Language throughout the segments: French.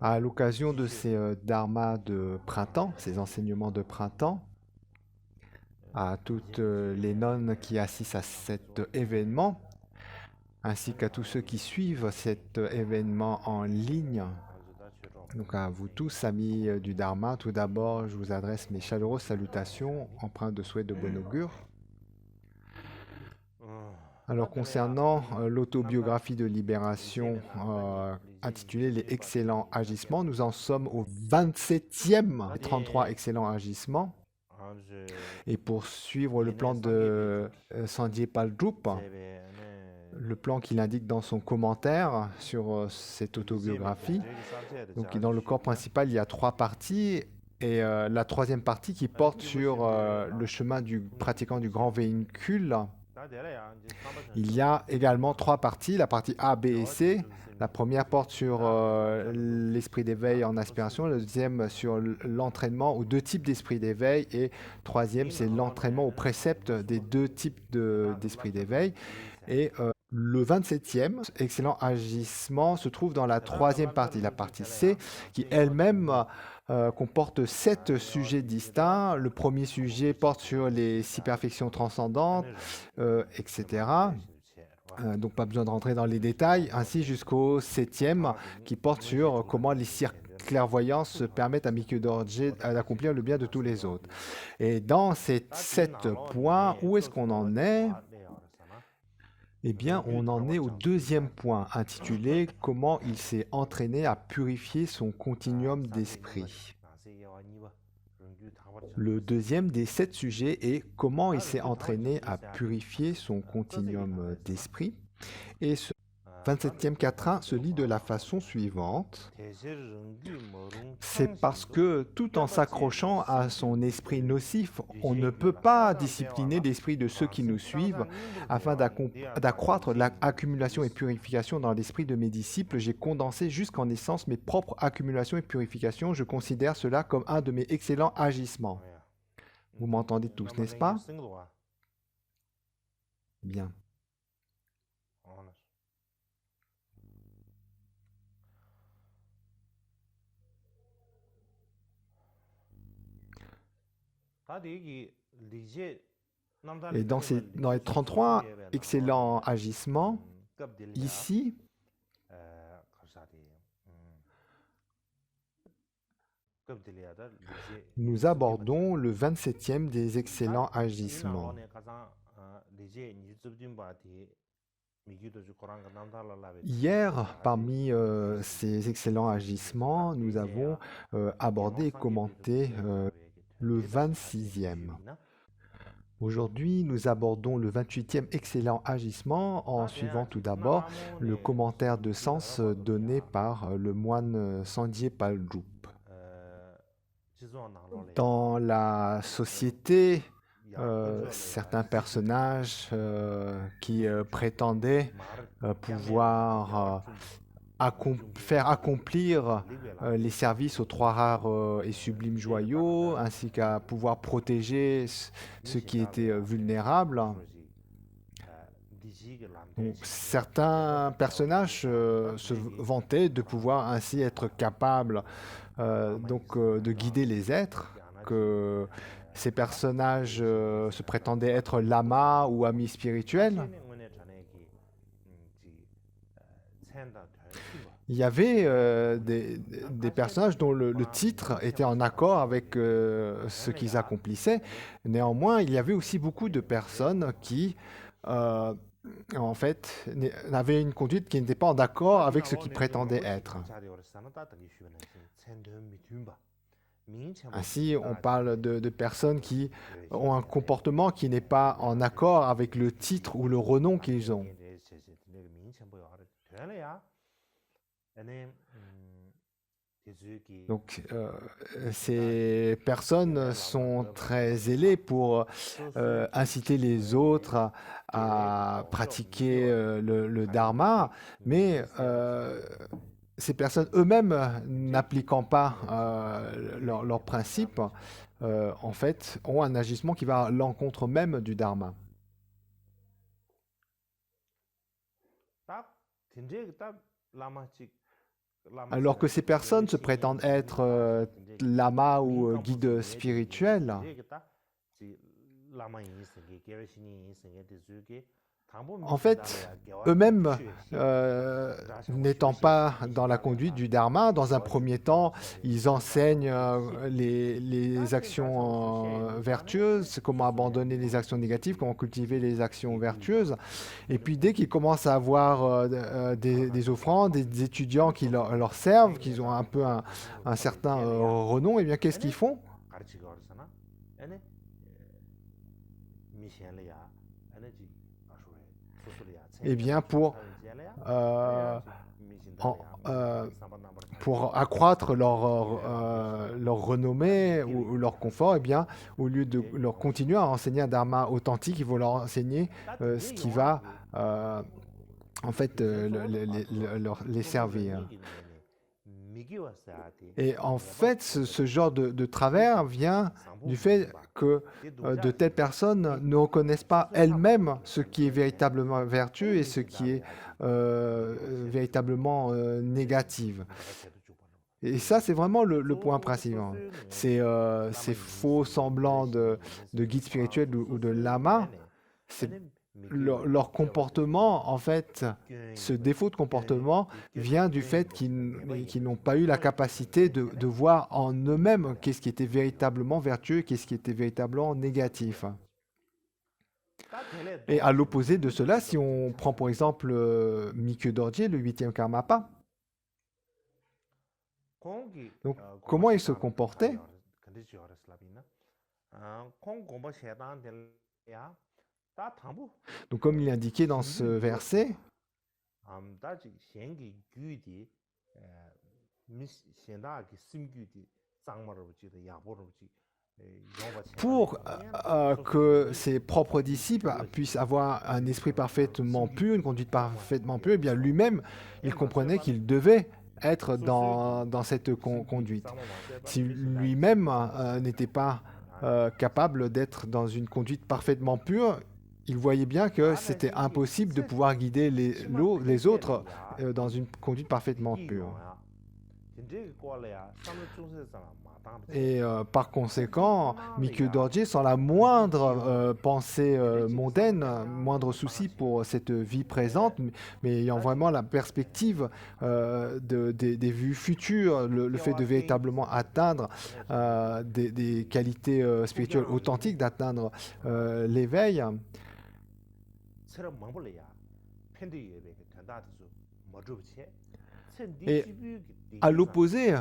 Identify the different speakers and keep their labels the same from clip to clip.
Speaker 1: À l'occasion de ces dharmas de printemps, ces enseignements de printemps, à toutes les nonnes qui assistent à cet événement, ainsi qu'à tous ceux qui suivent cet événement en ligne. Donc à vous tous, amis du Dharma, tout d'abord, je vous adresse mes chaleureuses salutations, empreintes de souhaits de bon augure. Alors concernant l'autobiographie de libération intitulée Les excellents agissements, nous en sommes au 27e des 33 excellents agissements. Et pour suivre le plan de Sanjay Paldrup, le plan qu'il indique dans son commentaire sur cette autobiographie, donc dans le corps principal, il y a 3 parties. Et la troisième partie qui porte sur le chemin du pratiquant du grand véhicule, il y a également 3 parties, la partie A, B et C. La première porte sur l'esprit d'éveil en aspiration, la deuxième sur l'entraînement aux 2 types d'esprit d'éveil et troisième c'est l'entraînement aux préceptes des 2 types d'esprit d'éveil. Et le 27e excellent agissement se trouve dans la troisième partie, la partie C, qui elle-même comporte 7 sujets distincts. Le premier sujet porte sur les 6 perfections transcendantes, etc. Donc pas besoin de rentrer dans les détails, ainsi jusqu'au 7e qui porte sur comment les clairvoyances permettent à Mikyo Dorje d'accomplir le bien de tous les autres. Et dans ces 7 points, où est-ce qu'on en est? Eh bien, on en est au deuxième point, intitulé Comment il s'est entraîné à purifier son continuum d'esprit. Le deuxième des 7 sujets est Comment il s'est entraîné à purifier son continuum d'esprit. Et ce 27e quatrain se lit de la façon suivante. C'est parce que tout en s'accrochant à son esprit nocif, on ne peut pas discipliner l'esprit de ceux qui nous suivent. Afin d'accroître l'accumulation et purification dans l'esprit de mes disciples, j'ai condensé jusqu'en essence mes propres accumulations et purifications. Je considère cela comme un de mes excellents agissements. Vous m'entendez tous, n'est-ce pas? Bien. Et dans les 33 excellents agissements, ici, nous abordons le 27e des excellents agissements. Hier, parmi ces excellents agissements, nous avons abordé et commenté le 26e. Aujourd'hui, nous abordons le 28e excellent agissement en suivant tout d'abord le commentaire de sens donné par le moine Sanjay Paldrup. Dans la société, certains personnages qui prétendaient pouvoir faire accomplir les services aux 3 rares et sublimes joyaux, ainsi qu'à pouvoir protéger ceux qui étaient vulnérables. Donc, certains personnages se vantaient de pouvoir ainsi être capables de guider les êtres, que ces personnages se prétendaient être lamas ou amis spirituels. Il y avait des personnages dont le titre était en accord avec ce qu'ils accomplissaient. Néanmoins, il y avait aussi beaucoup de personnes qui, en fait, avaient une conduite qui n'était pas en accord avec ce qu'ils prétendaient être. Ainsi, on parle de personnes qui ont un comportement qui n'est pas en accord avec le titre ou le renom qu'ils ont. Donc, ces personnes sont très zélées pour inciter les autres à pratiquer le dharma, mais ces personnes eux-mêmes n'appliquant pas leurs principes, en fait, ont un agissement qui va à l'encontre même du dharma. Alors que ces personnes se prétendent être lamas ou guides spirituels, en fait, eux-mêmes, n'étant pas dans la conduite du dharma, dans un premier temps, ils enseignent les actions vertueuses, comment abandonner les actions négatives, comment cultiver les actions vertueuses. Et puis, dès qu'ils commencent à avoir des offrandes, des étudiants qui leur servent, qu'ils ont un peu un certain renom, eh bien, qu'est-ce qu'ils font? Eh bien, euh, en- euh, pour accroître leur renommée ou leur confort, eh bien, au lieu de leur continuer à enseigner un dharma authentique, ils vont leur enseigner ce qui va en fait les servir. Et en fait, ce genre de travers vient du fait que de telles personnes ne reconnaissent pas elles-mêmes ce qui est véritablement vertueux et ce qui est véritablement négatif. Et ça, c'est vraiment le point principal. Ces faux semblants de guides spirituels ou de lamas, c'est leur comportement, en fait, ce défaut de comportement vient du fait qu'ils n'ont pas eu la capacité de voir en eux-mêmes qu'est-ce qui était véritablement vertueux, qu'est-ce qui était véritablement négatif. Et à l'opposé de cela, si on prend pour exemple Mikyo Dorje, le huitième Karmapa, donc comment il se comportait? Donc comme il est indiqué dans ce verset, pour que ses propres disciples puissent avoir un esprit parfaitement pur, une conduite parfaitement pure, eh bien lui-même, il comprenait qu'il devait être dans cette conduite. Si lui-même n'était pas capable d'être dans une conduite parfaitement pure, il voyait bien que c'était impossible de pouvoir guider les autres dans une conduite parfaitement pure. Et par conséquent, Mikyo Dorje, sans la moindre pensée mondaine, moindre souci pour cette vie présente, mais ayant vraiment la perspective des vues futures, le fait de véritablement atteindre des qualités spirituelles authentiques, d'atteindre l'éveil. Et à l'opposé,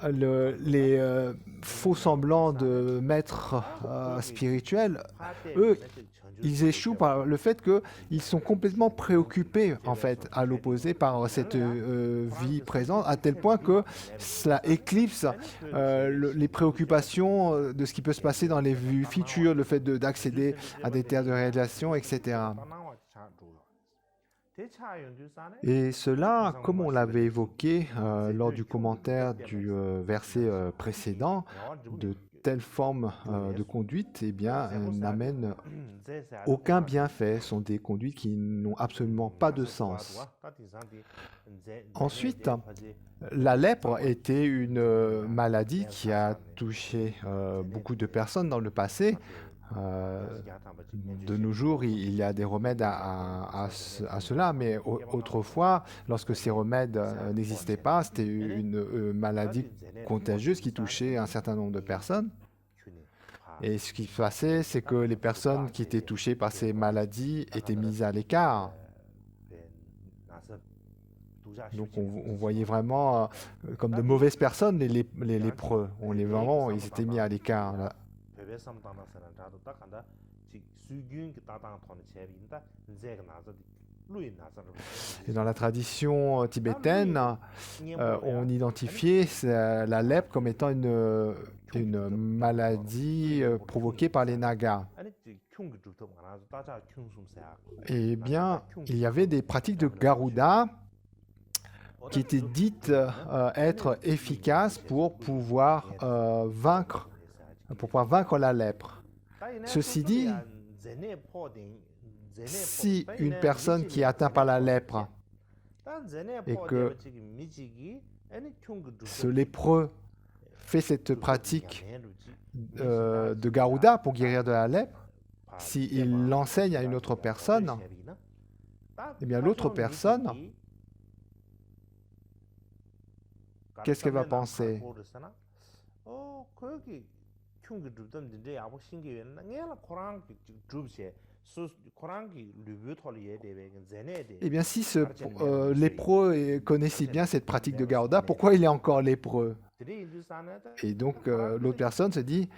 Speaker 1: les faux semblants de maîtres spirituels, eux, ils échouent par le fait qu'ils sont complètement préoccupés, en fait, à l'opposé par cette vie présente, à tel point que cela éclipse les préoccupations de ce qui peut se passer dans les vues futures, le fait d'accéder à des terres de réalisation, etc. Et cela, comme on l'avait évoqué lors du commentaire du verset précédent, de telles formes de conduite eh bien, n'amènent aucun bienfait, sont des conduites qui n'ont absolument pas de sens. Ensuite, la lèpre était une maladie qui a touché beaucoup de personnes dans le passé. De nos jours, il y a des remèdes à cela, mais autrefois, lorsque ces remèdes n'existaient pas, c'était une maladie contagieuse qui touchait un certain nombre de personnes. Et ce qui se passait, c'est que les personnes qui étaient touchées par ces maladies étaient mises à l'écart. Donc on voyait vraiment comme de mauvaises personnes les lépreux. Ils étaient mis à l'écart. Là. Et dans la tradition tibétaine, on identifiait la lèpre comme étant une maladie provoquée par les Nagas. Eh bien, il y avait des pratiques de Garuda qui étaient dites être efficaces pour pouvoir vaincre la lèpre. Ceci dit, si une personne qui est atteinte par la lèpre et que ce lépreux fait cette pratique de Garuda pour guérir de la lèpre, s'il l'enseigne à une autre personne, eh bien l'autre personne, qu'est-ce qu'elle va penser? Eh bien, si ce lépreux connaît si bien cette pratique de Garuda, pourquoi il est encore lépreux? Et donc, l'autre personne se dit,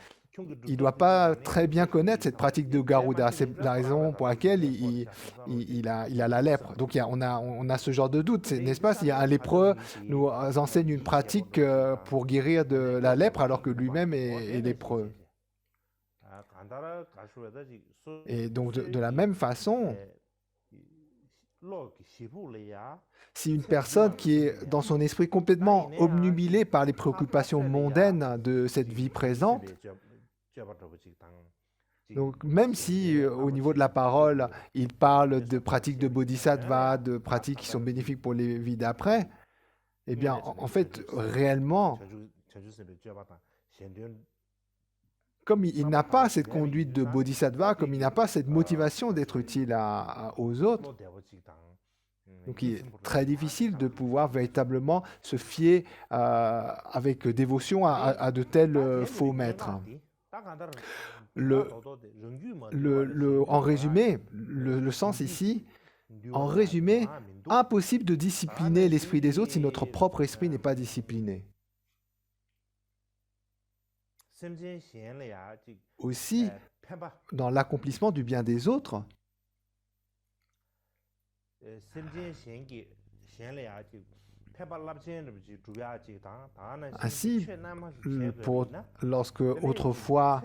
Speaker 1: il ne doit pas très bien connaître cette pratique de Garuda. C'est la raison pour laquelle il a la lèpre. Donc, on a ce genre de doute, n'est-ce pas? S'il y a un lépreux nous enseigne une pratique pour guérir de la lèpre alors que lui-même est lépreux. Et donc, de la même façon, si une personne qui est dans son esprit complètement obnubilée par les préoccupations mondaines de cette vie présente, donc même si au niveau de la parole, il parle de pratiques de bodhisattva, de pratiques qui sont bénéfiques pour les vies d'après, eh bien, en fait, réellement, comme il n'a pas cette conduite de bodhisattva, comme il n'a pas cette motivation d'être utile aux autres, donc il est très difficile de pouvoir véritablement se fier avec dévotion à de tels faux maîtres. En résumé, le sens ici, en résumé, impossible de discipliner l'esprit des autres si notre propre esprit n'est pas discipliné. Aussi, dans l'accomplissement du bien des autres, ainsi, lorsque autrefois,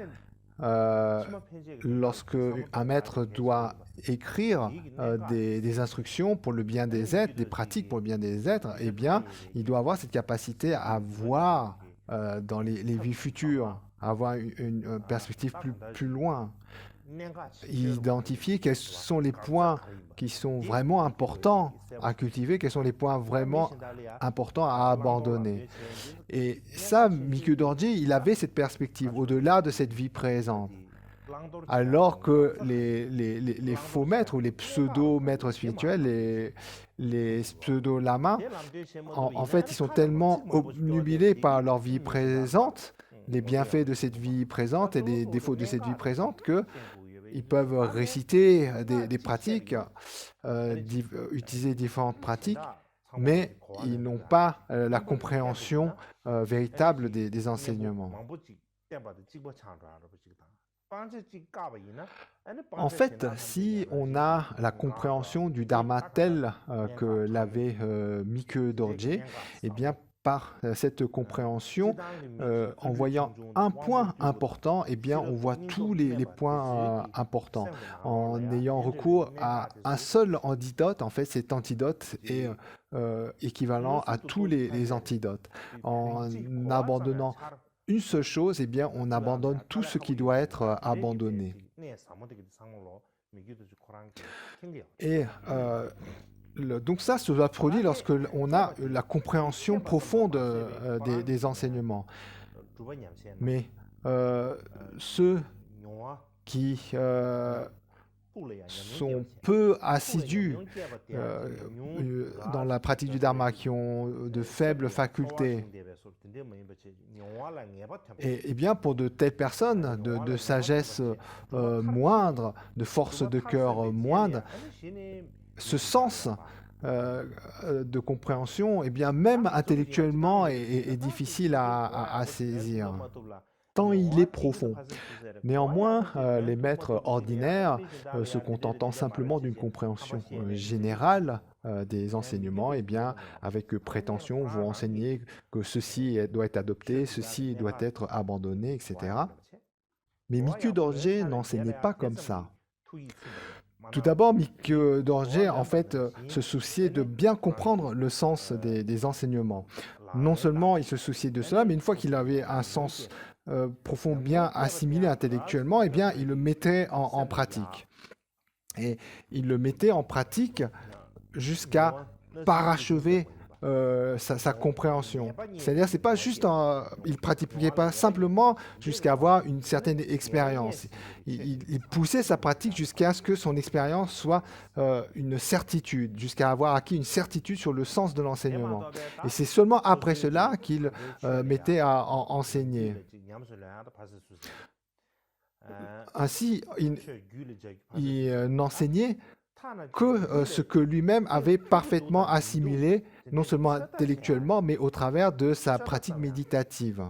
Speaker 1: lorsque un maître doit écrire des instructions pour le bien des êtres, des pratiques pour le bien des êtres, eh bien, il doit avoir cette capacité à voir dans les vies futures, à avoir une perspective plus loin. Identifier quels sont les points qui sont vraiment importants à cultiver, quels sont les points vraiment importants à abandonner. Et ça, Mikyu Dorji, il avait cette perspective au-delà de cette vie présente. Alors que les faux maîtres ou les pseudo-maîtres spirituels, les pseudo-lamas, en fait, ils sont tellement obnubilés par leur vie présente, les bienfaits de cette vie présente et les défauts de cette vie présente, qu'ils peuvent réciter des pratiques, utiliser différentes pratiques, mais ils n'ont pas la compréhension véritable des enseignements. En fait, si on a la compréhension du Dharma tel que l'avait Mikyu Dorji, eh bien, par cette compréhension, en voyant un point important, eh bien, on voit tous les points importants. En ayant recours à un seul antidote, en fait, cet antidote est équivalent à tous les antidotes. En abandonnant une seule chose, eh bien, on abandonne tout ce qui doit être abandonné. Et donc ça va produire lorsque on a la compréhension profonde des enseignements. Mais ceux qui sont peu assidus dans la pratique du Dharma, qui ont de faibles facultés, et bien pour de telles personnes de sagesse moindre, de force de cœur moindre, ce sens de compréhension, eh bien, même intellectuellement, est difficile à saisir, tant il est profond. Néanmoins, les maîtres ordinaires, se contentant simplement d'une compréhension générale des enseignements, eh bien, avec prétention, vont enseigner que ceci doit être adopté, ceci doit être abandonné, etc. Mais Mikyu Dorji n'enseignait pas comme ça. Tout d'abord, Mikyu Dorji, en fait, se souciait de bien comprendre le sens des enseignements. Non seulement il se souciait de cela, mais une fois qu'il avait un sens profond bien assimilé intellectuellement, eh bien, il le mettait en pratique. Et il le mettait en pratique jusqu'à parachever sa compréhension. C'est-à-dire, c'est pas juste il pratiquait pas simplement jusqu'à avoir une certaine expérience. Il poussait sa pratique jusqu'à ce que son expérience soit une certitude, jusqu'à avoir acquis une certitude sur le sens de l'enseignement. Et c'est seulement après cela qu'il mettait à enseigner. Ainsi, il n'enseignait que ce que lui-même avait parfaitement assimilé, non seulement intellectuellement, mais au travers de sa pratique méditative.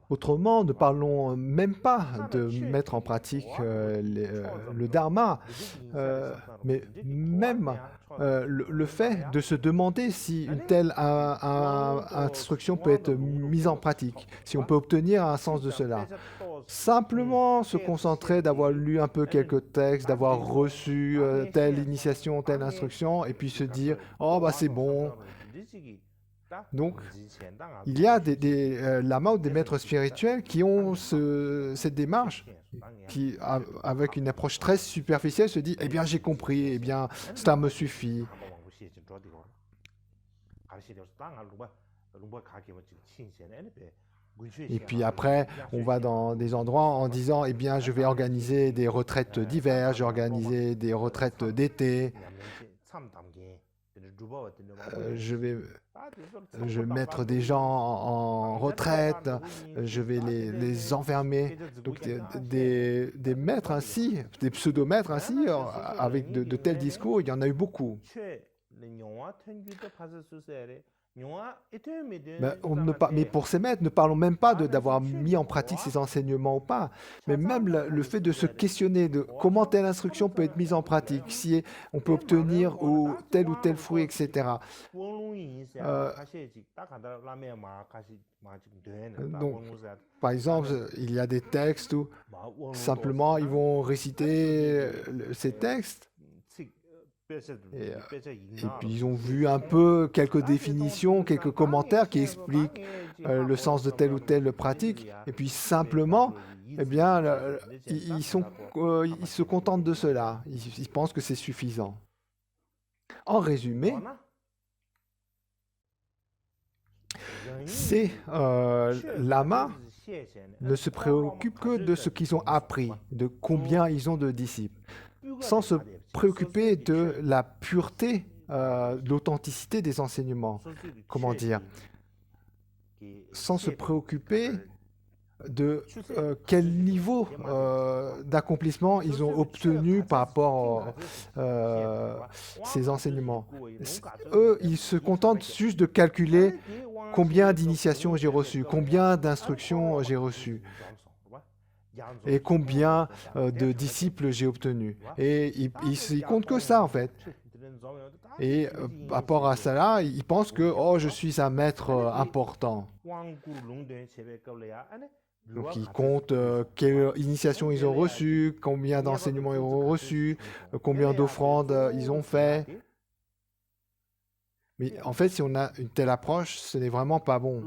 Speaker 1: Autrement, ne parlons même pas de mettre en pratique le dharma, mais même le fait de se demander si une telle instruction peut être mise en pratique, si on peut obtenir un sens de cela. Simplement se concentrer, d'avoir lu un peu quelques textes, d'avoir reçu telle initiation, telle instruction, et puis se dire, oh bah c'est bon. Donc, il y a des lamas ou des maîtres spirituels qui ont cette démarche, qui, avec une approche très superficielle, se dit, eh bien j'ai compris, eh bien ça me suffit. Et puis après, on va dans des endroits en disant, eh bien, je vais organiser des retraites d'hiver, je vais organiser des retraites d'été, je vais mettre des gens en retraite, je vais les enfermer. Donc des maîtres ainsi, des pseudo-maîtres ainsi, avec de tels discours, il y en a eu beaucoup. Mais pour ces maîtres, ne parlons même pas d'avoir mis en pratique ces enseignements ou pas, mais même le fait de se questionner de comment telle instruction peut être mise en pratique, si on peut obtenir tel ou tel fruit, etc. Donc, par exemple, il y a des textes où simplement ils vont réciter ces textes. Et puis ils ont vu un peu quelques définitions, quelques commentaires qui expliquent le sens de telle ou telle pratique. Et puis simplement, eh bien, ils se contentent de cela. Ils pensent que c'est suffisant. En résumé, ces lamas ne se préoccupent que de ce qu'ils ont appris, de combien ils ont de disciples, sans se préoccuper de la pureté, de l'authenticité des enseignements. Comment dire? Sans se préoccuper de quel niveau d'accomplissement ils ont obtenu par rapport à ces enseignements. Eux, ils se contentent juste de calculer combien d'initiations j'ai reçues, combien d'instructions j'ai reçues et combien de disciples j'ai obtenus. Et ils comptent que ça, en fait. Et par rapport à cela, ils pensent que oh, je suis un maître important. Donc ils comptent quelle initiation ils ont reçue, combien d'enseignements ils ont reçus, combien d'offrandes ils ont fait. Mais en fait, si on a une telle approche, ce n'est vraiment pas bon.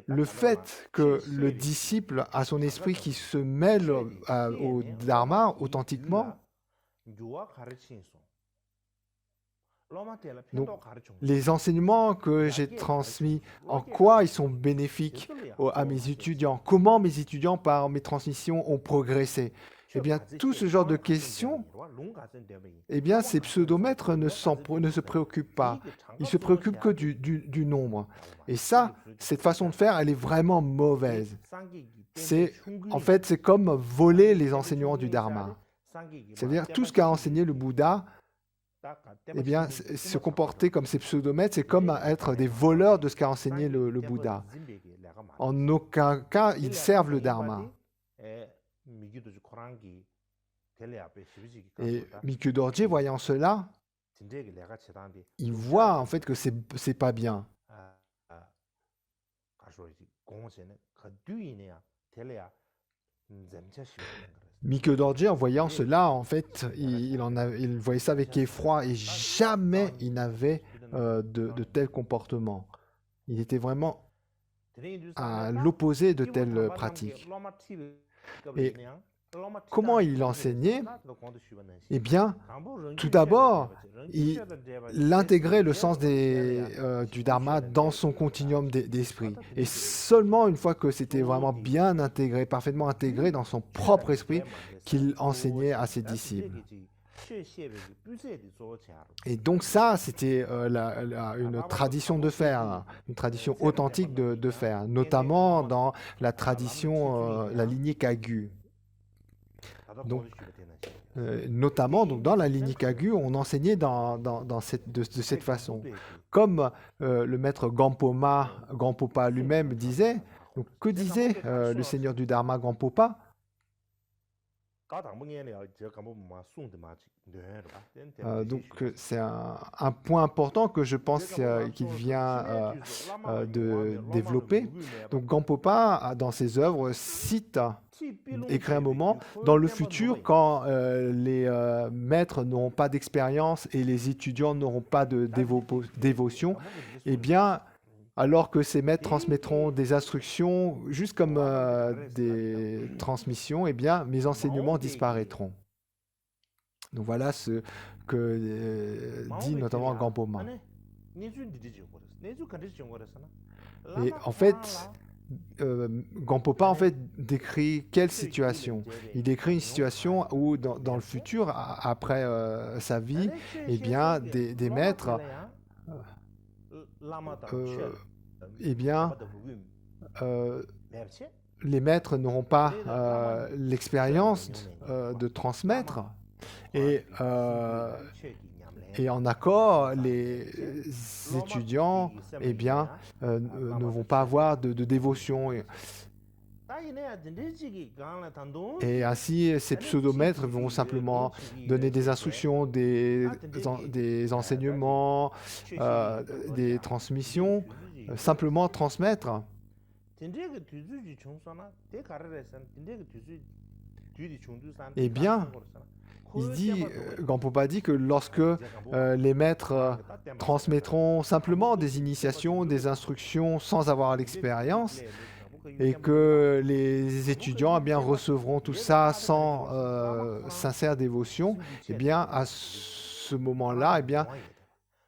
Speaker 1: Le fait que le disciple a son esprit qui se mêle au dharma authentiquement, donc, les enseignements que j'ai transmis, en quoi ils sont bénéfiques à mes étudiants, comment mes étudiants, par mes transmissions, ont progressé. Eh bien, tout ce genre de questions, eh bien, ces pseudomètres ne se préoccupent pas. Ils se préoccupent que du nombre. Et ça, cette façon de faire, elle est vraiment mauvaise. En fait, c'est comme voler les enseignements du Dharma. C'est-à-dire, tout ce qu'a enseigné le Bouddha, eh bien, se comporter comme ces pseudomètres, c'est comme être des voleurs de ce qu'a enseigné le Bouddha. En aucun cas, ils servent le Dharma. Et Mikyu Dorje, voyant cela, il voit en fait que c'est pas bien. Mikyu Dorje, en voyant cela, en fait, il voyait ça avec effroi et jamais il n'avait de tels comportements. Il était vraiment à l'opposé de telles pratiques. Et Comment il enseignait? Eh bien, tout d'abord, il intégrait le sens du Dharma dans son continuum d'esprit. Et seulement une fois que c'était vraiment bien intégré, parfaitement intégré dans son propre esprit, qu'il enseignait à ses disciples. Et donc ça, c'était une tradition de faire, hein, une tradition authentique de faire, notamment dans la tradition, la lignée Kagyu. Donc, notamment donc, dans la lignée Kagyu, on enseignait de cette façon. Comme le maître Gampopa lui-même disait, donc, que disait le seigneur du Dharma Gampopa? Donc c'est un point important que je pense qu'il vient de développer. Donc Gampopa, dans ses œuvres, écrit un moment, dans le futur, quand les maîtres n'auront pas d'expérience et les étudiants n'auront pas de dévotion, eh bien, alors que ces maîtres transmettront des instructions, juste comme des transmissions, eh bien, mes enseignements disparaîtront. Donc voilà ce que dit notamment Gampopa. Et en fait, Gampopa en fait décrit quelle situation? Il décrit une situation où dans le futur, après sa vie, eh bien, des maîtres eh bien, les maîtres n'auront pas l'expérience de transmettre et en accord, les étudiants eh bien, ne vont pas avoir de dévotion. Et ainsi, ces pseudomètres vont simplement donner des instructions, des enseignements, des transmissions, simplement transmettre. Eh bien, il dit, Gampopa dit que lorsque les maîtres transmettront simplement des initiations, des instructions sans avoir l'expérience, et que les étudiants eh bien, recevront tout ça sans sincère dévotion, eh bien, à ce moment-là, eh bien,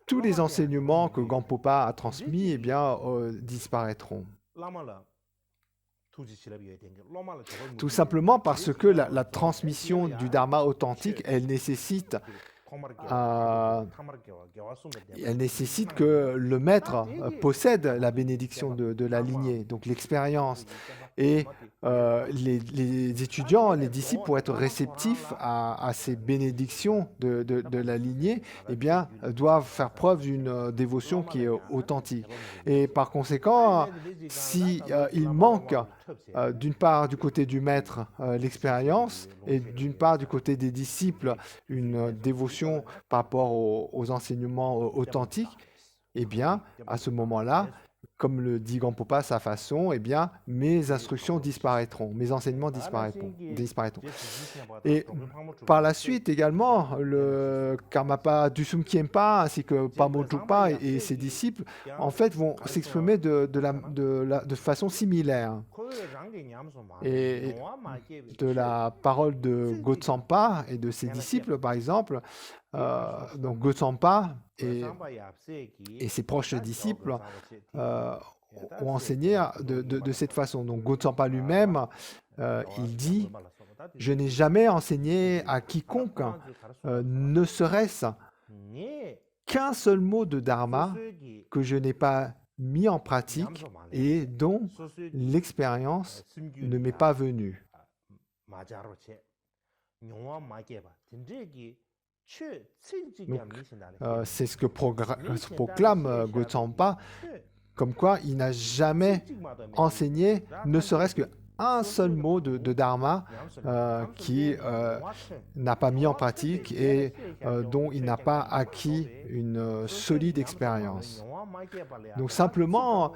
Speaker 1: tous les enseignements que Gampopa a transmis eh bien, disparaîtront. Tout simplement parce que la transmission du Dharma authentique, elle nécessite que le maître possède la bénédiction de la lignée, donc l'expérience. Et les étudiants, les disciples, pour être réceptifs à ces bénédictions de la lignée, eh bien, doivent faire preuve d'une dévotion qui est authentique. Et par conséquent, si il manque d'une part du côté du maître l'expérience et d'une part du côté des disciples une dévotion par rapport aux enseignements authentiques, eh bien, à ce moment-là, comme le dit Gampopa à sa façon, eh bien, mes instructions disparaîtront, mes enseignements disparaîtront. Et par la suite également, le Karmapa Dusum Khenpa ainsi que Pamo Trungpa et ses disciples, en fait, vont s'exprimer de façon similaire. Et de la parole de Gotsampa et de ses disciples, par exemple, donc Gotsampa et ses proches disciples ont enseigné de cette façon. Donc Gotsampa lui-même, il dit « Je n'ai jamais enseigné à quiconque, ne serait-ce qu'un seul mot de Dharma que je n'ai pas mis en pratique et dont l'expérience ne m'est pas venue. » Donc, c'est ce que proclame Gotsampa, comme quoi il n'a jamais enseigné, ne serait-ce qu'un seul mot de Dharma qui n'a pas mis en pratique et dont il n'a pas acquis une solide expérience. Donc simplement,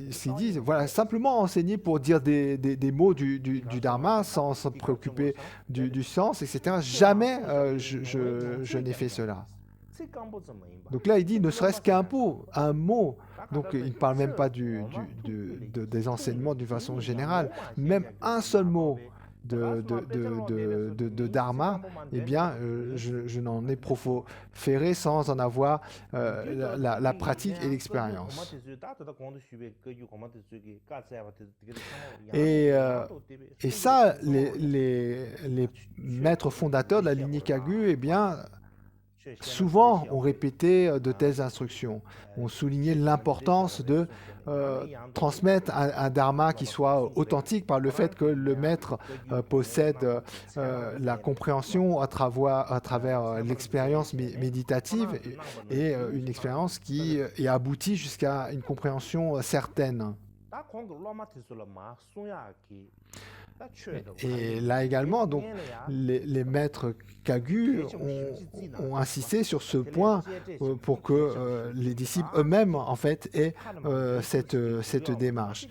Speaker 1: s'ils disent, voilà, simplement enseigner pour dire des mots du Dharma sans se préoccuper du sens, etc. Jamais je n'ai fait cela. Donc là, il dit ne serait-ce qu'un mot. Donc il ne parle même pas des enseignements d'une façon générale. Même un seul mot. de Dharma, eh bien, je n'en ai proféré sans en avoir la pratique et l'expérience. Et, euh, et ça, les maîtres fondateurs de la lignée Kagyu, eh bien, souvent ont répété de telles instructions, ont souligné l'importance de transmettre un dharma qui soit authentique par le fait que le maître possède la compréhension à travers l'expérience méditative et une expérience qui est aboutie jusqu'à une compréhension certaine. Et là également, donc, les maîtres Kagyu ont insisté sur ce point pour que les disciples eux-mêmes, en fait, aient cette démarche.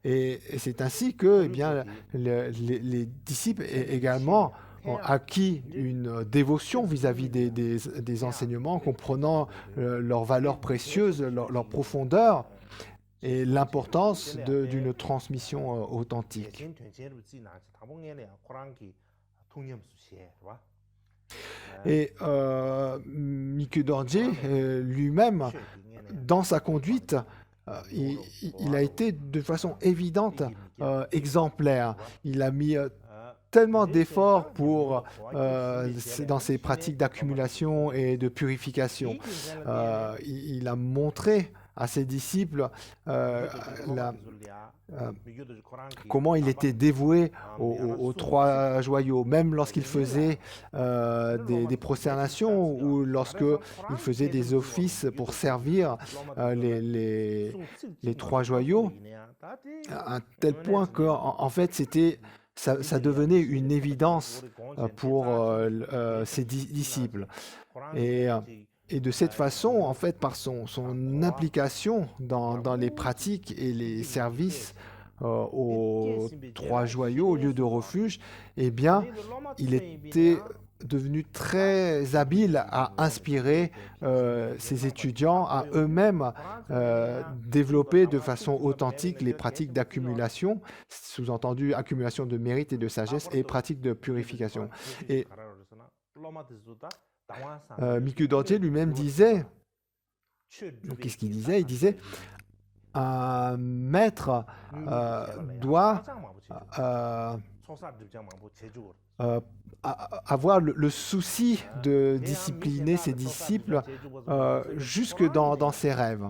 Speaker 1: Et c'est ainsi que, eh bien, les disciples également ont acquis une dévotion vis-à-vis des enseignements, comprenant leurs valeurs précieuses, leur profondeur et l'importance d'une transmission authentique. Et Mikyu Dorje lui-même, dans sa conduite, il a été de façon évidente exemplaire. Il a mis tellement d'efforts dans ses pratiques d'accumulation et de purification. Il a montré à ses disciples comment il était dévoué aux trois joyaux, même lorsqu'il faisait des prosternations ou lorsqu'il faisait des offices pour servir les trois joyaux, à un tel point qu'en fait, ça devenait une évidence pour ses disciples. Et de cette façon, en fait, par son implication dans les pratiques et les services aux trois joyaux, au lieu de refuge, eh bien, il était devenu très habile à inspirer ses étudiants à eux-mêmes développer de façon authentique les pratiques d'accumulation, sous-entendu accumulation de mérite et de sagesse, et pratiques de purification. Et Mikyu Dorje lui-même disait, donc qu'est-ce qu'il disait? Il disait, un maître doit avoir le souci de discipliner ses disciples jusque dans ses rêves.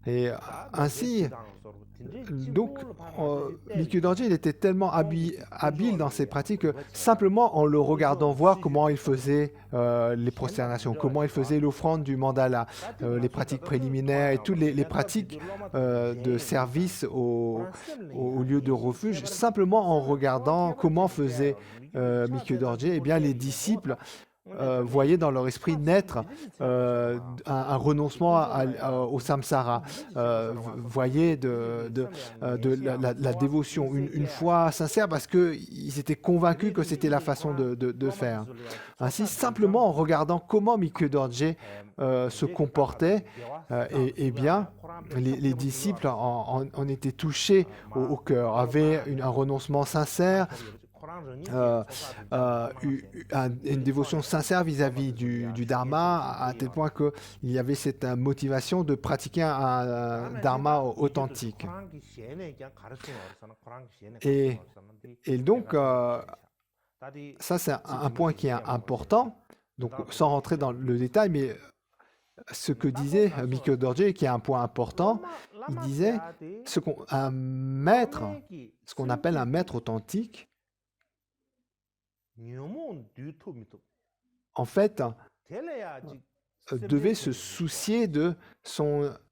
Speaker 1: Et ainsi, donc, Mikyu Dorje, il était tellement habile dans ses pratiques que simplement en le regardant voir comment il faisait les prosternations, comment il faisait l'offrande du mandala, les pratiques préliminaires et toutes les pratiques de service au lieu de refuge, simplement en regardant comment faisait Mikyu Dorje, eh bien les disciples voyaient dans leur esprit naître un renoncement au samsara, voyaient la dévotion, une foi sincère parce qu'ils étaient convaincus que c'était la façon de faire. Ainsi, simplement en regardant comment Mikyu Dorje se comportait, eh bien, les disciples en étaient touchés au cœur, avaient un renoncement sincère, une dévotion sincère vis-à-vis du Dharma, à tel point qu'il y avait cette motivation de pratiquer un Dharma authentique. Et donc, ça c'est un point qui est important, donc sans rentrer dans le détail, mais ce que disait Mikyu Dorje, qui est un point important, il disait ce qu'on appelle un maître authentique. En fait, devait se soucier de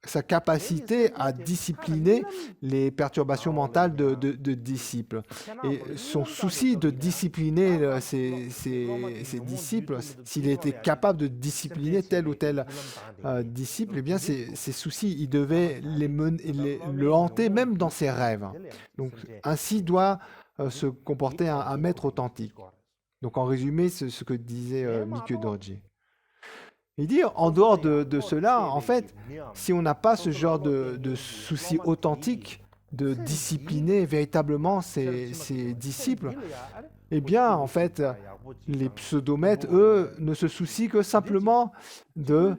Speaker 1: sa capacité à discipliner les perturbations mentales de disciples. Et son souci de discipliner ses disciples, s'il était capable de discipliner tel ou tel disciple, eh bien, ses soucis, il devait le hanter même dans ses rêves. Donc, ainsi doit se comporter un maître authentique. Donc, en résumé, c'est ce que disait Mikio Dorji. Il dit, en dehors de cela, en fait, si on n'a pas ce genre de souci authentique de discipliner véritablement ses disciples, eh bien, en fait, les pseudomètres, eux, ne se soucient que simplement de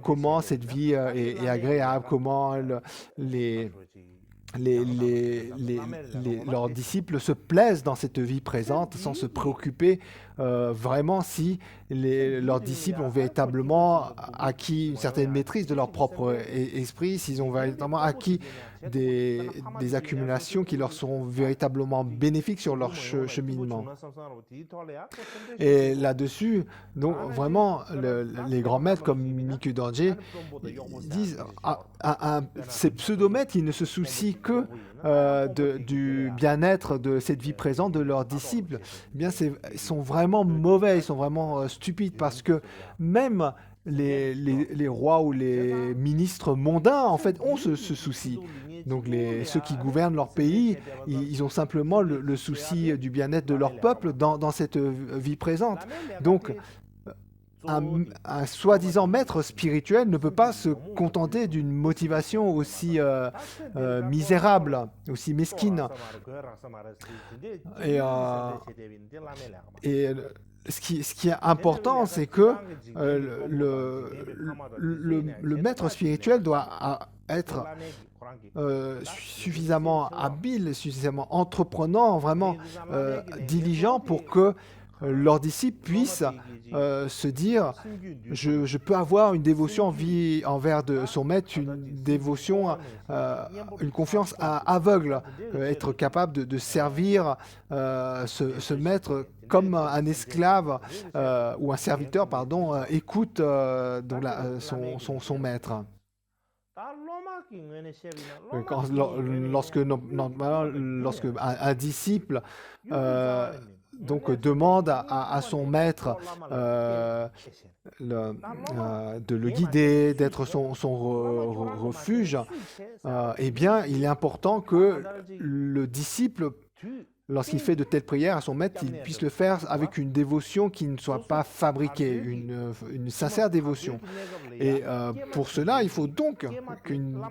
Speaker 1: comment cette vie est agréable, comment leurs disciples se plaisent dans cette vie présente sans se préoccuper vraiment si leurs disciples ont véritablement acquis une certaine maîtrise de leur propre esprit, s'ils ont véritablement acquis des accumulations qui leur seront véritablement bénéfiques sur leur cheminement. Et là-dessus, donc vraiment, les grands maîtres comme Mikio Dorji disent ces pseudomètres, ils ne se soucient que du bien-être de cette vie présente de leurs disciples. Eh bien, ils sont vraiment mauvais, ils sont vraiment stupides parce que même les rois ou les ministres mondains, en fait, ont ce souci. Donc, ceux qui gouvernent leur pays, ils ont simplement le souci du bien-être de leur peuple dans cette vie présente. Donc, un soi-disant maître spirituel ne peut pas se contenter d'une motivation aussi misérable, aussi mesquine. Et ce qui est important, c'est que le maître spirituel doit être suffisamment habile, suffisamment entreprenant, vraiment diligent pour que leurs disciples puissent se dire je peux avoir une dévotion envers son maître, une dévotion, une confiance aveugle, être capable de servir ce maître comme un esclave ou un serviteur, pardon, écoute son maître. Lorsque un disciple donc demande à son maître de le guider, d'être son refuge, eh bien, il est important que le disciple, lorsqu'il fait de telles prières à son maître, il puisse le faire avec une dévotion qui ne soit pas fabriquée, une sincère dévotion. Et pour cela, il faut donc qu'une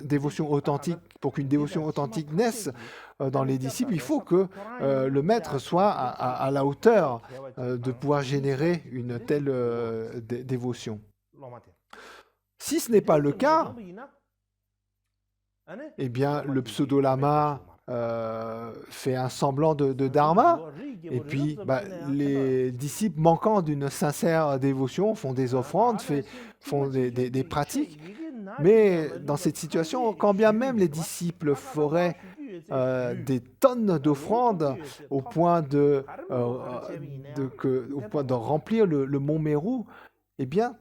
Speaker 1: dévotion authentique, pour qu'une dévotion authentique naisse dans les disciples, il faut que le maître soit à la hauteur de pouvoir générer une telle dévotion. Si ce n'est pas le cas, eh bien, le pseudo-lama fait un semblant de dharma, et puis les disciples manquant d'une sincère dévotion font des offrandes, font des pratiques, mais dans cette situation, quand bien même les disciples feraient des tonnes d'offrandes au point de remplir le mont Meru, eh bien,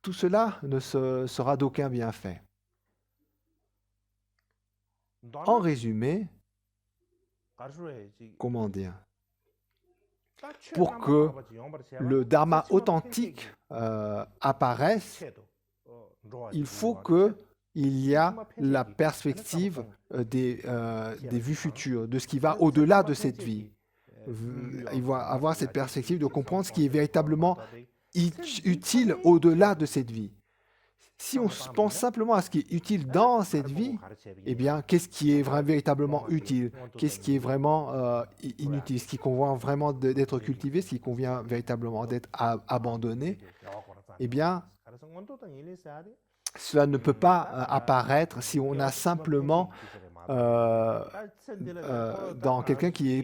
Speaker 1: tout cela ne sera d'aucun bienfait. En résumé, comment dire, pour que le dharma authentique apparaisse, il faut qu'il y a la perspective des vues futures, de ce qui va au-delà de cette vie. Il va avoir cette perspective de comprendre ce qui est véritablement utile au-delà de cette vie. Si on pense simplement à ce qui est utile dans cette vie, eh bien, qu'est-ce qui est véritablement utile? Qu'est-ce qui est vraiment inutile? Ce qui convient vraiment d'être cultivé, ce qui convient véritablement d'être abandonné, eh bien, cela ne peut pas apparaître si on a simplement dans quelqu'un qui est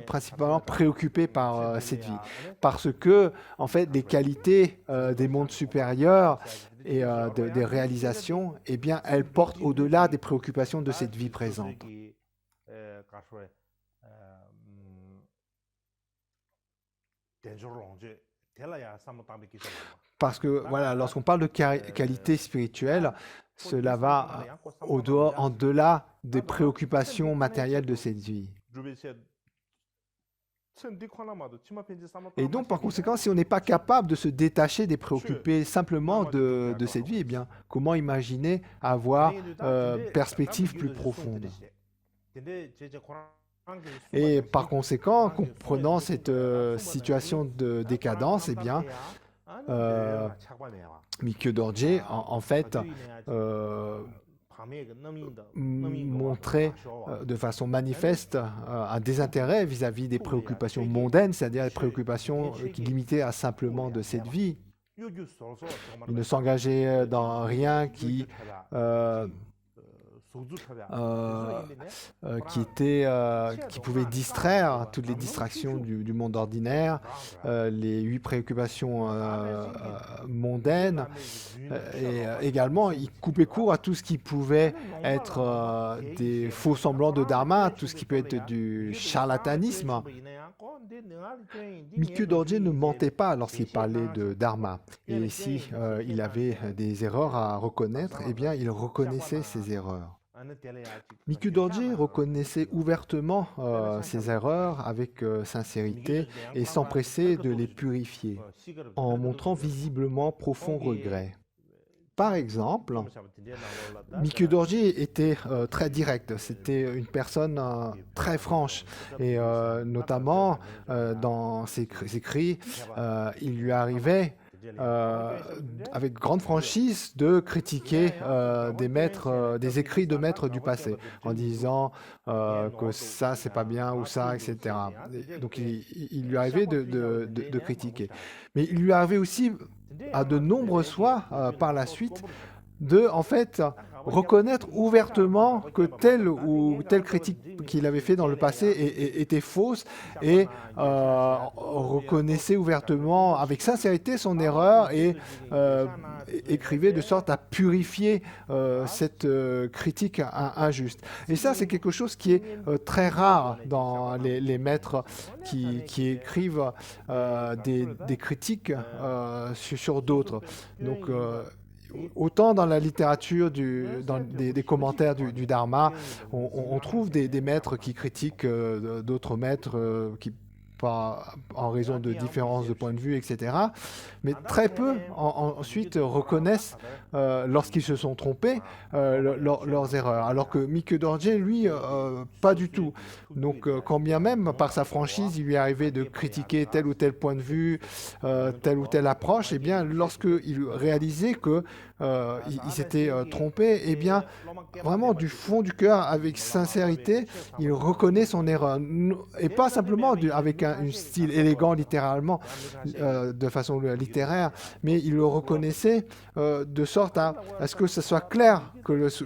Speaker 1: principalement préoccupé par cette vie. Parce que, en fait, les qualités des mondes supérieurs et des réalisations, eh bien, elles portent au-delà des préoccupations de cette vie présente. Parce que, voilà, lorsqu'on parle de qualité spirituelle, cela va en-delà des préoccupations matérielles de cette vie. Et donc, par conséquent, si on n'est pas capable de se détacher des préoccupés simplement de cette vie, eh bien, comment imaginer avoir perspective plus profonde? Et par conséquent, comprenant cette situation de décadence, eh bien, Mikio Dorje, en fait, montrait de façon manifeste un désintérêt vis-à-vis des préoccupations mondaines, c'est-à-dire les préoccupations qui limitaient à simplement de cette vie. Il ne s'engageait dans rien qui pouvait distraire toutes les distractions du monde ordinaire, les 8 préoccupations mondaines, et également il coupait court à tout ce qui pouvait être des faux semblants de dharma, tout ce qui peut être du charlatanisme. Mikio Dorje ne mentait pas lorsqu'il parlait de dharma, et si il avait des erreurs à reconnaître, eh bien il reconnaissait ses erreurs. Mikio Dorje reconnaissait ouvertement ses erreurs avec sincérité et s'empressait de les purifier, en montrant visiblement profond regret. Par exemple, Mikio Dorje était très direct, c'était une personne très franche, et notamment dans ses écrits, il lui arrivait avec grande franchise de critiquer des écrits de maîtres du passé, en disant que ça c'est pas bien ou ça, etc. Donc il lui arrivait de critiquer. Mais il lui arrivait aussi à de nombreuses fois par la suite de, en fait, reconnaître ouvertement que telle ou telle critique qu'il avait fait dans le passé était fausse, et reconnaissait ouvertement avec sincérité son erreur, et écrivait de sorte à purifier cette critique injuste. Et ça, c'est quelque chose qui est très rare dans les maîtres qui écrivent des critiques sur d'autres. Donc, autant dans la littérature, dans des commentaires du Dharma, on trouve des maîtres qui critiquent d'autres maîtres en raison de différences de point de vue, etc. Mais très peu ensuite reconnaissent, lorsqu'ils se sont trompés, leurs erreurs. Alors que Mikio Dorje, lui, pas du tout. Donc, quand bien même, par sa franchise, il lui arrivait de critiquer tel ou tel point de vue, telle ou telle approche, eh bien, lorsqu'il réalisait que il s'était trompé, eh bien, vraiment du fond du cœur, avec sincérité, il reconnaît son erreur. Et pas simplement avec un style élégant, littéralement, de façon littéraire, mais il le reconnaissait de sorte à ce que ce soit clair,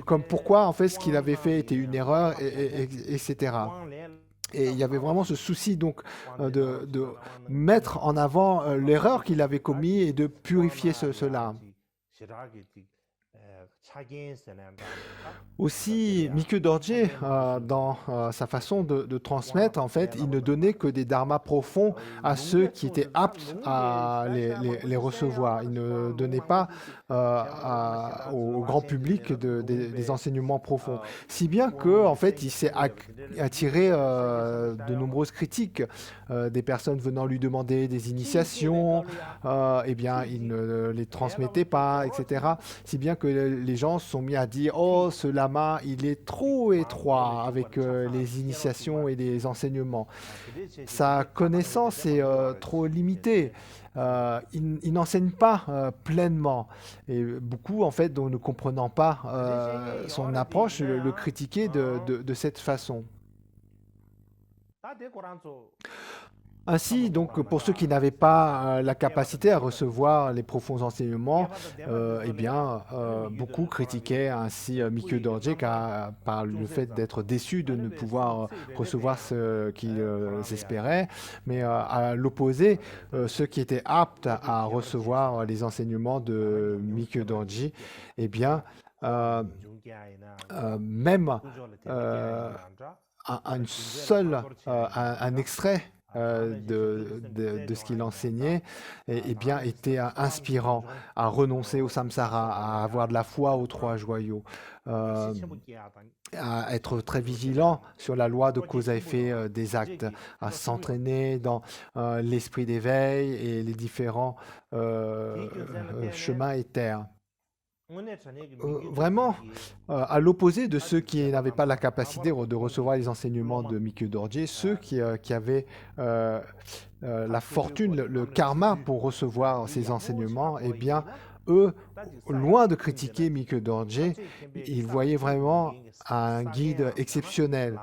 Speaker 1: comme pourquoi, en fait, ce qu'il avait fait était une erreur, etc. Et il y avait vraiment ce souci donc de mettre en avant l'erreur qu'il avait commise et de purifier cela. Aussi, Mikio Dorje, dans sa façon de transmettre, en fait, il ne donnait que des dharmas profonds à ceux qui étaient aptes à les recevoir. Il ne donnait pas au grand public des enseignements profonds. Si bien que, en fait, il s'est attiré de nombreuses critiques. Des personnes venant lui demander des initiations, eh bien, il ne les transmettait pas, etc. Si bien que les gens se sont mis à dire « Oh, ce lama, il est trop étroit avec les initiations et les enseignements. Sa connaissance est trop limitée. Il n'enseigne pas pleinement. » Et beaucoup, en fait, ne comprenant pas son approche, le critiquaient de cette façon. Ainsi, donc, pour ceux qui n'avaient pas la capacité à recevoir les profonds enseignements, eh bien, beaucoup critiquaient ainsi Mikio Dorje par le fait d'être déçus de ne pouvoir recevoir ce qu'ils espéraient, mais à l'opposé, ceux qui étaient aptes à recevoir les enseignements de Mikio Dorje, eh bien, même un extrait de ce qu'il enseignait, et bien, était inspirant à renoncer au samsara, à avoir de la foi aux trois joyaux, euh, à être très vigilant sur la loi de cause à effet des actes, à s'entraîner dans l'esprit d'éveil et les différents chemins éthers. Vraiment, à l'opposé de ceux qui n'avaient pas la capacité de recevoir les enseignements de Mikio Dorje, ceux qui avaient la fortune, le karma pour recevoir ces enseignements, eh bien, eux, loin de critiquer Mikio Dorje, ils voyaient vraiment un guide exceptionnel,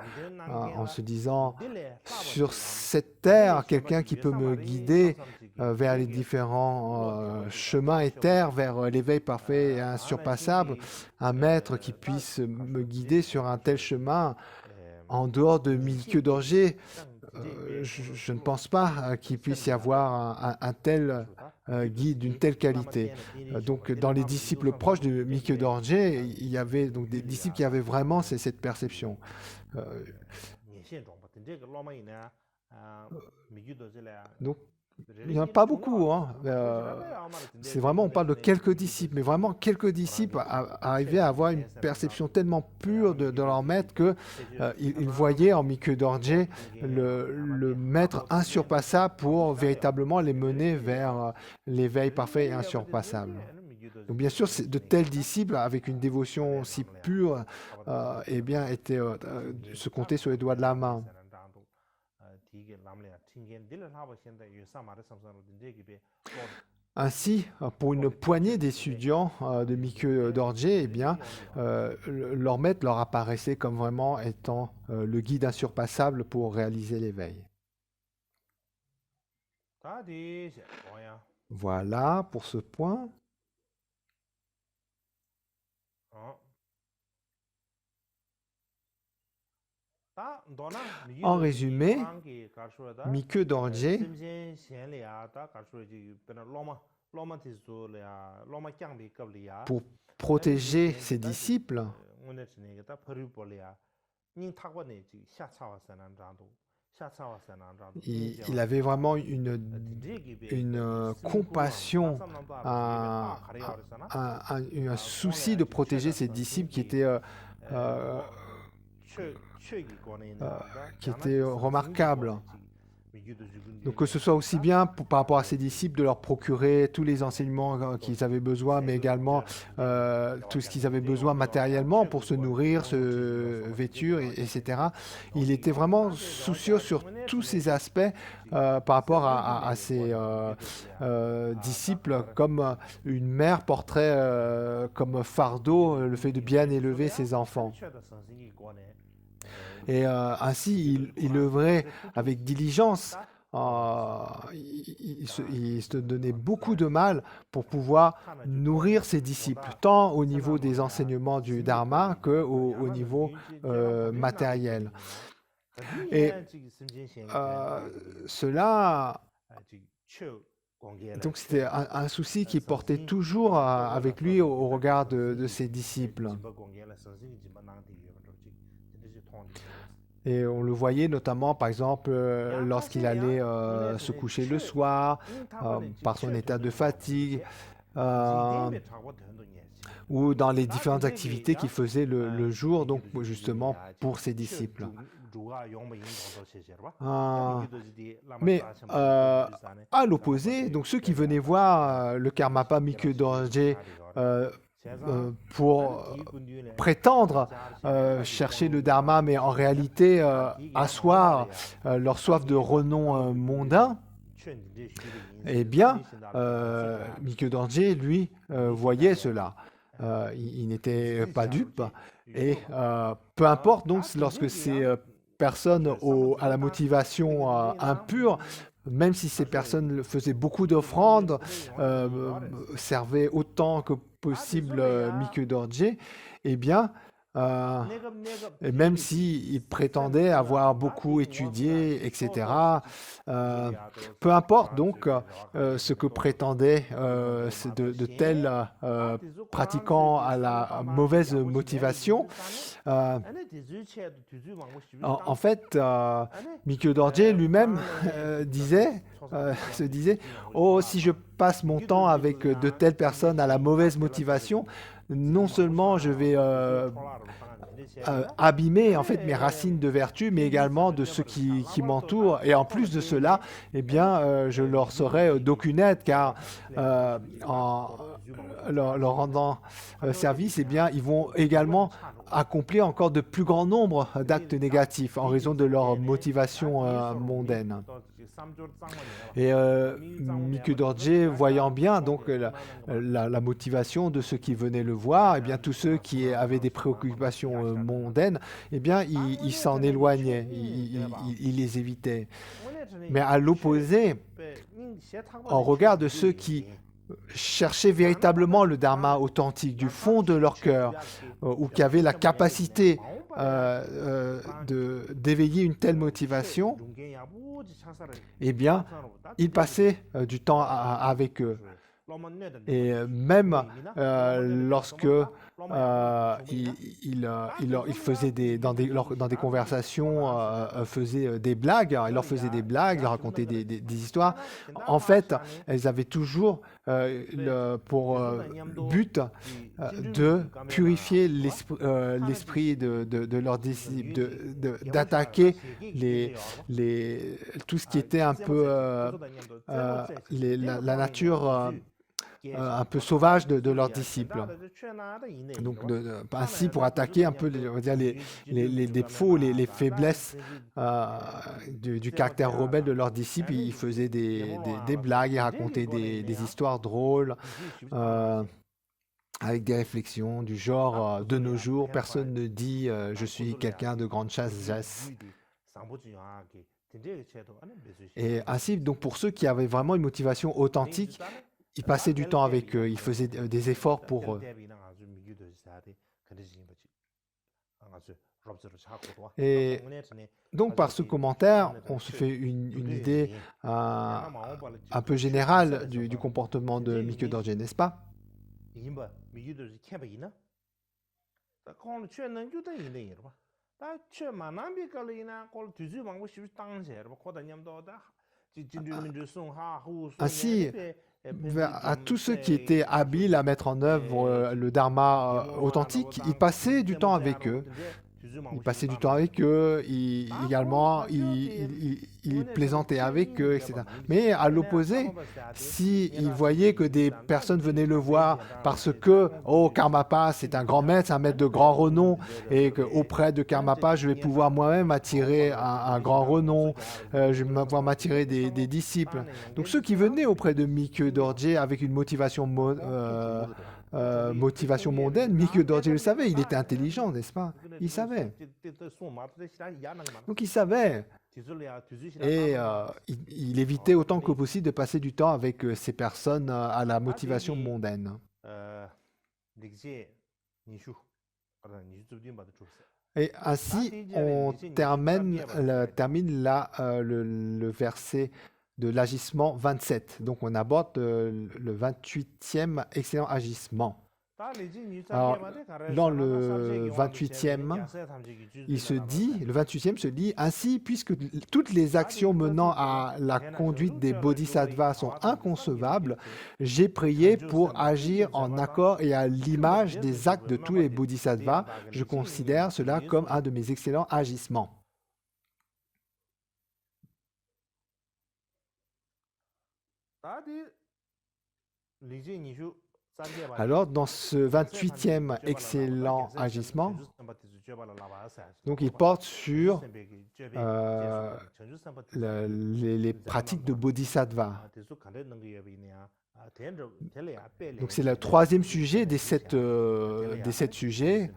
Speaker 1: en se disant, sur cette terre, quelqu'un qui peut me guider vers les différents chemins éthers, vers l'éveil parfait et insurpassable, un maître qui puisse me guider sur un tel chemin en dehors de Mikio Dorje. Je ne pense pas qu'il puisse y avoir un tel guide d'une telle qualité. Donc, dans les disciples proches de Mikio Dorje, il y avait donc des disciples qui avaient vraiment cette perception. Donc, il n'y en a pas beaucoup, hein. C'est vraiment, on parle de quelques disciples, mais vraiment quelques disciples arrivaient à avoir une perception tellement pure de leur maître que ils voyaient en Mikio Dorje le maître insurpassable pour véritablement les mener vers l'éveil parfait et insurpassable. Donc bien sûr, de tels disciples avec une dévotion si pure, eh bien, se comptaient sur les doigts de la main. Ainsi, pour une poignée d'étudiants de Mikio Dorje, eh bien, leur maître leur apparaissait comme vraiment étant le guide insurpassable pour réaliser l'éveil. Voilà pour ce point. En résumé, Mikio Dorje, pour protéger ses disciples, il avait vraiment une compassion, un souci de protéger ses disciples qui était remarquable. Donc que ce soit aussi bien par rapport à ses disciples de leur procurer tous les enseignements qu'ils avaient besoin, mais également tout ce qu'ils avaient besoin matériellement pour se nourrir, se vêtir, etc. Il était vraiment soucieux sur tous ces aspects par rapport à ses disciples, comme une mère porterait comme fardeau le fait de bien élever ses enfants. Et ainsi, il œuvrait avec diligence. Il se donnait beaucoup de mal pour pouvoir nourrir ses disciples, tant au niveau des enseignements du Dharma qu'au niveau matériel. Et cela... Donc c'était un souci qu'il portait toujours avec lui au regard de ses disciples. Et on le voyait notamment, par exemple, lorsqu'il allait se coucher le soir, par son état de fatigue, ou dans les différentes activités qu'il faisait le jour, donc justement pour ses disciples. Mais à l'opposé, donc ceux qui venaient voir le Karmapa Mikio Dorje pour prétendre chercher le Dharma, mais en réalité asseoir leur soif de renom mondain, eh bien, Mikio Dorje, lui, voyait cela. Il n'était pas dupe, et peu importe, donc, lorsque ces personnes à la motivation impure, même si ces personnes faisaient beaucoup d'offrandes, servaient autant que possible Mikio Dorje, eh bien, Et même s'il prétendait avoir beaucoup étudié, etc., peu importe donc ce que prétendaient de tels pratiquants à la mauvaise motivation, en fait, Mikio Dorje lui-même se disait, oh, si je passe mon temps avec de telles personnes à la mauvaise motivation, non seulement je vais abîmer en fait mes racines de vertu, mais également de ceux qui m'entourent. Et en plus de cela, eh bien, je leur serai d'aucune aide, car en leur rendant service, eh bien, ils vont également accomplir encore de plus grands nombres d'actes négatifs en raison de leur motivation mondaine. Et Mikio Dorje, voyant bien donc la motivation de ceux qui venaient le voir, et bien tous ceux qui avaient des préoccupations mondaines, eh bien ils s'en éloignaient, ils les évitaient. Mais à l'opposé, en regard de ceux qui cherchaient véritablement le dharma authentique du fond de leur cœur, ou qui avaient la capacité d'éveiller une telle motivation, eh bien, il passait du temps avec eux. Et même lorsque il faisait dans des conversations, faisait des blagues, il leur faisait des blagues, il leur racontait des histoires. En fait, elles avaient toujours pour but de purifier l'esprit de leurs disciples, d'attaquer tout ce qui était un peu la nature un peu sauvage de leurs disciples. Donc, ainsi, pour attaquer un peu, on va dire, les défauts, les faiblesses du caractère rebelle de leurs disciples, ils faisaient des blagues, ils racontaient des histoires drôles, avec des réflexions du genre de nos jours, personne ne dit je suis quelqu'un de grande sagesse. Et ainsi, donc, pour ceux qui avaient vraiment une motivation authentique, il passait du temps avec eux, il faisait des efforts pour eux. Et donc, par ce commentaire, on se fait une idée un peu générale du comportement de Mikio Dorje, n'est-ce pas? Ainsi, à tous ceux qui étaient habiles à mettre en œuvre le dharma authentique, il passait du temps avec eux. Il passait du temps avec eux, également, il plaisantait avec eux, etc. Mais à l'opposé, s'il voyait que des personnes venaient le voir parce que, oh, Karmapa, c'est un grand maître, c'est un maître de grand renom, et qu'auprès de Karmapa, je vais pouvoir moi-même attirer un grand renom, je vais pouvoir m'attirer des disciples. Donc ceux qui venaient auprès de Mikio Dorje avec une motivation mondaine, Mikio Dorje le savait, il était intelligent, n'est-ce pas? Il savait. Donc il savait. Et il évitait autant que possible de passer du temps avec ces personnes à la motivation mondaine. Et ainsi, on termine le verset de l'agissement 27. Donc on aborde le 28e excellent agissement. Alors, dans le 28e, le 28e se dit, ainsi, puisque toutes les actions menant à la conduite des bodhisattvas sont inconcevables, j'ai prié pour agir en accord et à l'image des actes de tous les bodhisattvas. Je considère cela comme un de mes excellents agissements. Alors, dans ce 28e excellent agissement, donc il porte sur les pratiques de bodhisattva. Donc c'est le troisième sujet des sept sujets,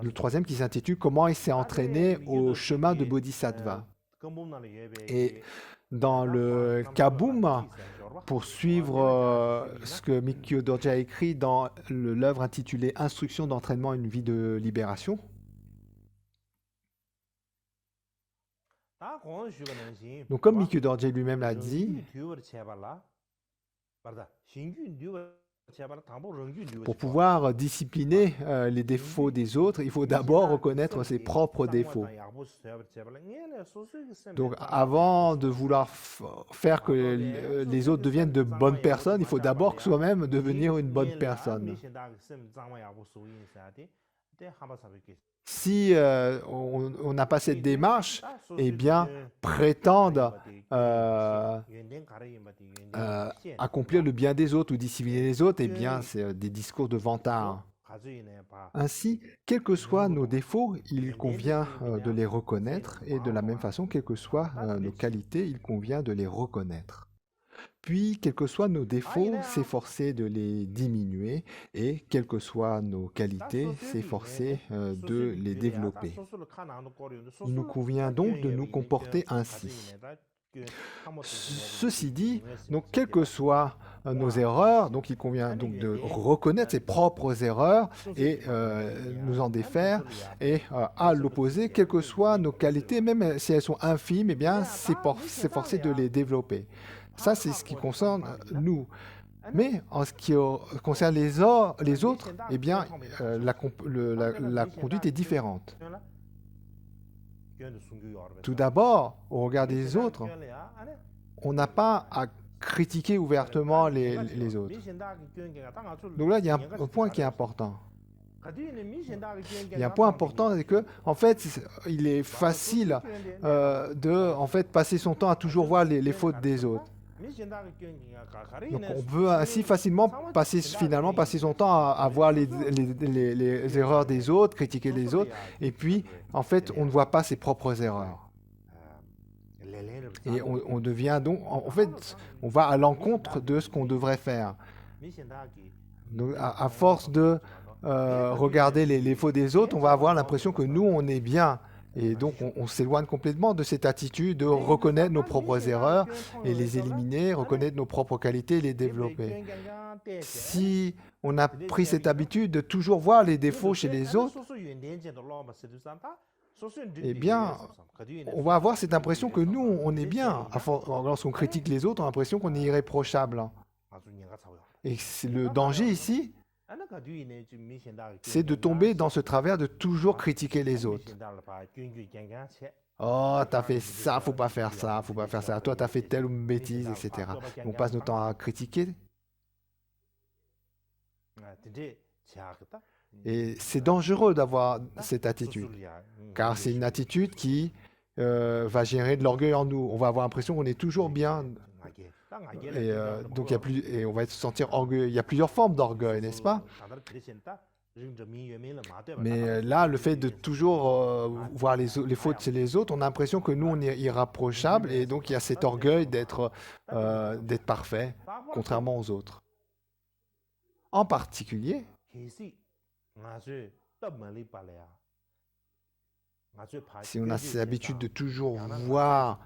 Speaker 1: le troisième qui s'intitule « Comment il s'est entraîné au chemin de bodhisattva ». Et dans le Kaboom, pour suivre ce que Mikio Dorje a écrit dans l'œuvre intitulée « Instruction d'entraînement à une vie de libération », Donc, comme Mikyu Dorje lui-même l'a dit, pour pouvoir discipliner les défauts des autres, il faut d'abord reconnaître ses propres défauts. Donc, avant de vouloir faire que les autres deviennent de bonnes personnes, il faut d'abord soi-même devenir une bonne personne. Si on n'a pas cette démarche, eh bien, prétendre accomplir le bien des autres ou discipliner les autres, eh bien, c'est des discours de vantard. Ainsi, quels que soient nos défauts, il convient de les reconnaître, et de la même façon, quelles que soient nos qualités, il convient de les reconnaître. Puis, quels que soient nos défauts, s'efforcer de les diminuer, et quelles que soient nos qualités, s'efforcer de les développer. Il nous convient donc de nous comporter ainsi. Ceci dit, donc, quelles que soient nos erreurs, donc il convient donc de reconnaître ses propres erreurs et nous en défaire, et à l'opposé, quelles que soient nos qualités, même si elles sont infimes, eh bien, s'efforcer de les développer. Ça, c'est ce qui concerne nous. Mais en ce qui concerne les autres, eh bien, la conduite est différente. Tout d'abord, au regard des autres, on n'a pas à critiquer ouvertement les autres. Donc là, il y a un point qui est important. Il y a un point important, c'est que, en fait, il est facile de passer son temps à toujours voir les fautes des autres. Donc on peut ainsi facilement passer son temps à voir les erreurs des autres, critiquer les autres, et puis en fait on ne voit pas ses propres erreurs. Et on devient donc, en fait, on va à l'encontre de ce qu'on devrait faire. Donc à force de regarder les fautes des autres, on va avoir l'impression que nous on est bien. Et donc, on s'éloigne complètement de cette attitude de reconnaître nos propres erreurs et les éliminer, reconnaître nos propres qualités et les développer. Si on a pris cette habitude de toujours voir les défauts chez les autres, eh bien, on va avoir cette impression que nous, on est bien. Lorsqu'on critique les autres, on a l'impression qu'on est irréprochable. Et le danger ici, c'est de tomber dans ce travers de toujours critiquer les autres. Oh, t'as fait ça, faut pas faire ça, faut pas faire ça. Toi, t'as fait telle bêtise, etc. On passe notre temps à critiquer. Et c'est dangereux d'avoir cette attitude, car c'est une attitude qui va générer de l'orgueil en nous. On va avoir l'impression qu'on est toujours bien. Et donc, on va se sentir orgueilleux. Il y a plusieurs formes d'orgueil, n'est-ce pas? Mais là, le fait de toujours voir les fautes chez les autres, on a l'impression que nous, on est irréprochable, et donc il y a cet orgueil d'être parfait, contrairement aux autres. En particulier, si on a cette habitude de toujours voir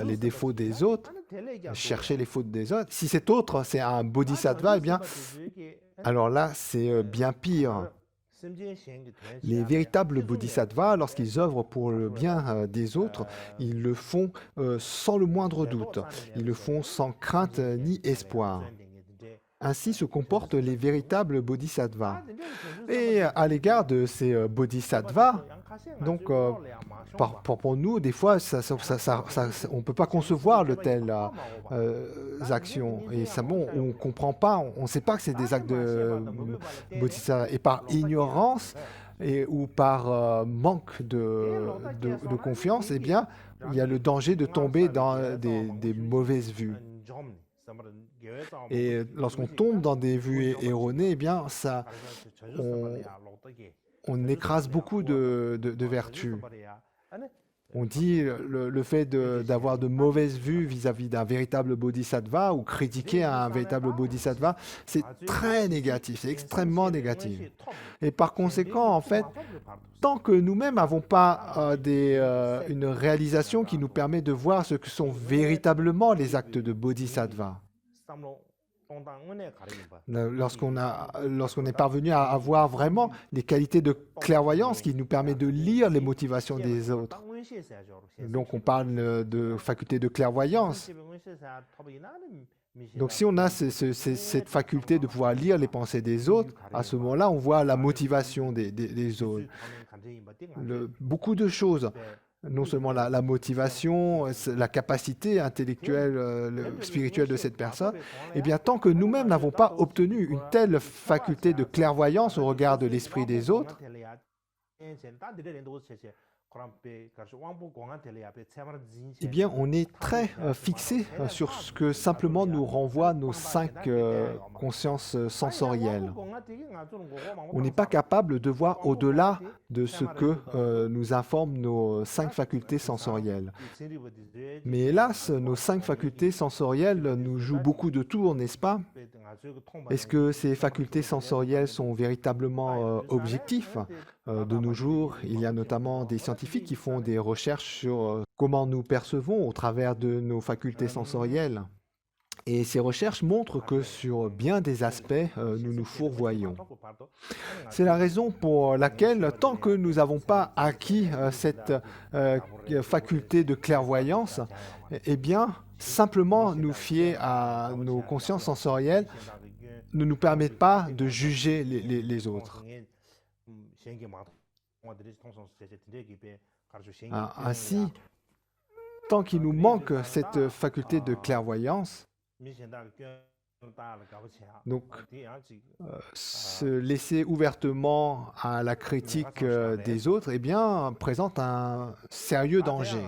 Speaker 1: les défauts des autres, chercher les fautes des autres, si cet autre, c'est un bodhisattva, eh bien, alors là, c'est bien pire. Les véritables bodhisattvas, lorsqu'ils œuvrent pour le bien des autres, ils le font sans le moindre doute. Ils le font sans crainte ni espoir. Ainsi se comportent les véritables bodhisattvas. Et à l'égard de ces bodhisattvas, donc pour nous, des fois, on ne peut pas concevoir de telles actions. Et ça, bon, on ne comprend pas, on ne sait pas que c'est des actes de bodhisattva. Et par ignorance ou par manque de confiance, eh bien, il y a le danger de tomber dans des mauvaises vues. Et lorsqu'on tombe dans des vues erronées, eh bien, on écrase beaucoup de vertus. On dit le fait d'avoir de mauvaises vues vis-à-vis d'un véritable bodhisattva ou critiquer un véritable bodhisattva, c'est très négatif, c'est extrêmement négatif. Et par conséquent, en fait, tant que nous-mêmes n'avons pas une réalisation qui nous permet de voir ce que sont véritablement les actes de bodhisattva, lorsqu'on est parvenu à avoir vraiment les qualités de clairvoyance qui nous permettent de lire les motivations des autres, Donc on parle de faculté de clairvoyance. Donc si on a cette faculté de pouvoir lire les pensées des autres, à ce moment-là, on voit la motivation des autres. Beaucoup de choses. Non seulement la motivation, la capacité intellectuelle, spirituelle de cette personne, eh bien, tant que nous-mêmes n'avons pas obtenu une telle faculté de clairvoyance au regard de l'esprit des autres, eh bien, on est très fixé sur ce que simplement nous renvoient nos 5 consciences sensorielles. On n'est pas capable de voir au-delà de ce que nous informent nos 5 facultés sensorielles. Mais hélas, nos 5 facultés sensorielles nous jouent beaucoup de tours, n'est-ce pas? Est-ce que ces facultés sensorielles sont véritablement objectives? De nos jours, il y a notamment des scientifiques qui font des recherches sur comment nous percevons au travers de nos facultés sensorielles. Et ces recherches montrent que sur bien des aspects, nous nous fourvoyons. C'est la raison pour laquelle, tant que nous n'avons pas acquis cette faculté de clairvoyance, eh bien, simplement nous fier à nos consciences sensorielles ne nous permettent pas de juger les autres. Ainsi, tant qu'il nous manque cette faculté de clairvoyance, donc se laisser ouvertement à la critique des autres, eh bien, présente un sérieux danger.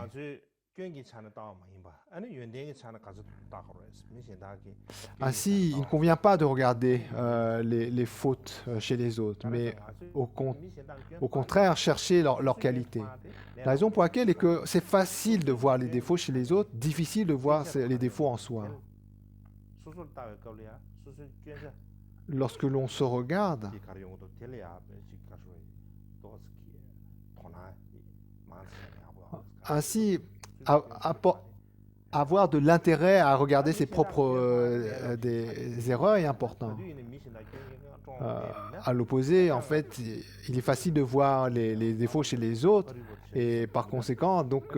Speaker 1: Ainsi, il ne convient pas de regarder les fautes chez les autres, mais au contraire, chercher leur qualité. La raison pour laquelle est que c'est facile de voir les défauts chez les autres, difficile de voir les défauts en soi. Lorsque l'on se regarde, ainsi, avoir de l'intérêt à regarder ses propres des erreurs est important. À l'opposé, en fait, il est facile de voir les défauts chez les autres et par conséquent, donc,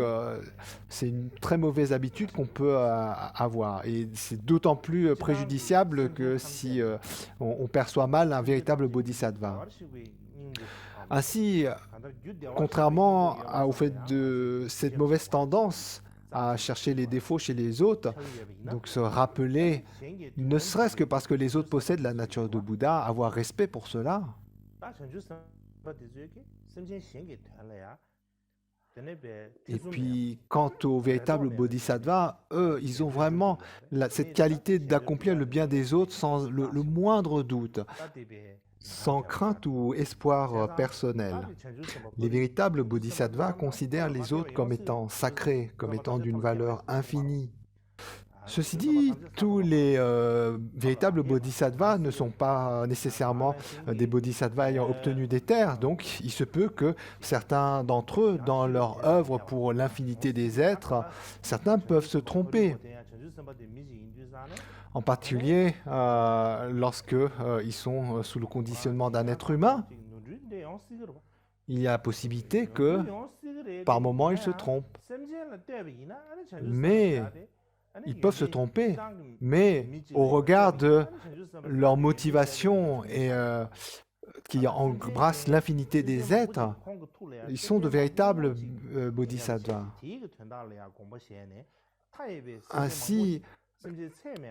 Speaker 1: c'est une très mauvaise habitude qu'on peut avoir. Et c'est d'autant plus préjudiciable que si on perçoit mal un véritable bodhisattva. Ainsi, contrairement au fait de cette mauvaise tendance à chercher les défauts chez les autres, donc se rappeler, ne serait-ce que parce que les autres possèdent la nature de Bouddha, avoir respect pour cela. Et puis, quant aux véritables bodhisattvas, eux, ils ont vraiment cette qualité d'accomplir le bien des autres sans le moindre doute, sans crainte ou espoir personnel. Les véritables bodhisattvas considèrent les autres comme étant sacrés, comme étant d'une valeur infinie. Ceci dit, tous les véritables bodhisattvas ne sont pas nécessairement des bodhisattvas ayant obtenu des terres, donc il se peut que certains d'entre eux, dans leur œuvre pour l'infinité des êtres, certains peuvent se tromper. En particulier, lorsque ils sont sous le conditionnement d'un être humain, il y a la possibilité que, par moment, ils se trompent. Mais ils peuvent se tromper, mais au regard de leur motivation et qui embrasse l'infinité des êtres, ils sont de véritables bodhisattvas. Ainsi,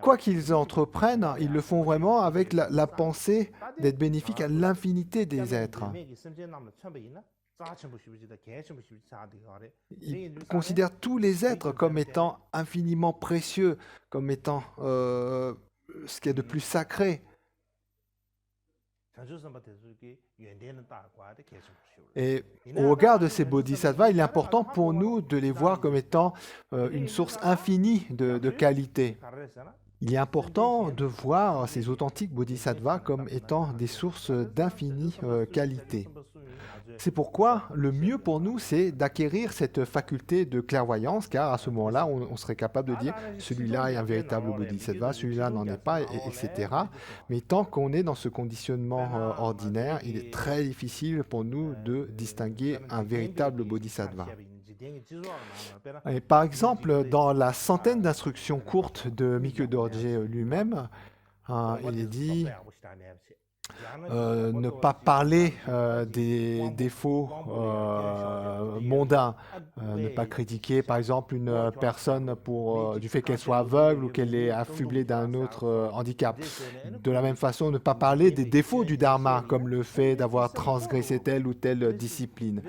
Speaker 1: quoi qu'ils entreprennent, ils le font vraiment avec la pensée d'être bénéfique à l'infinité des êtres. Ils considèrent tous les êtres comme étant infiniment précieux, comme étant ce qu'il y a de plus sacré. Et au regard de ces bodhisattvas, il est important pour nous de les voir comme étant une source infinie de qualité. Il est important de voir ces authentiques bodhisattvas comme étant des sources d'infinie qualité. C'est pourquoi le mieux pour nous, c'est d'acquérir cette faculté de clairvoyance, car à ce moment-là, on serait capable de dire celui-là est un véritable bodhisattva, celui-là n'en est pas, etc. Mais tant qu'on est dans ce conditionnement ordinaire, il est très difficile pour nous de distinguer un véritable bodhisattva. Et par exemple, dans la centaine d'instructions courtes de Mikio Dorje lui-même, il est dit ne pas parler des défauts mondains, ne pas critiquer par exemple une personne du fait qu'elle soit aveugle ou qu'elle est affublée d'un autre handicap. De la même façon, ne pas parler des défauts du dharma, comme le fait d'avoir transgressé telle ou telle discipline.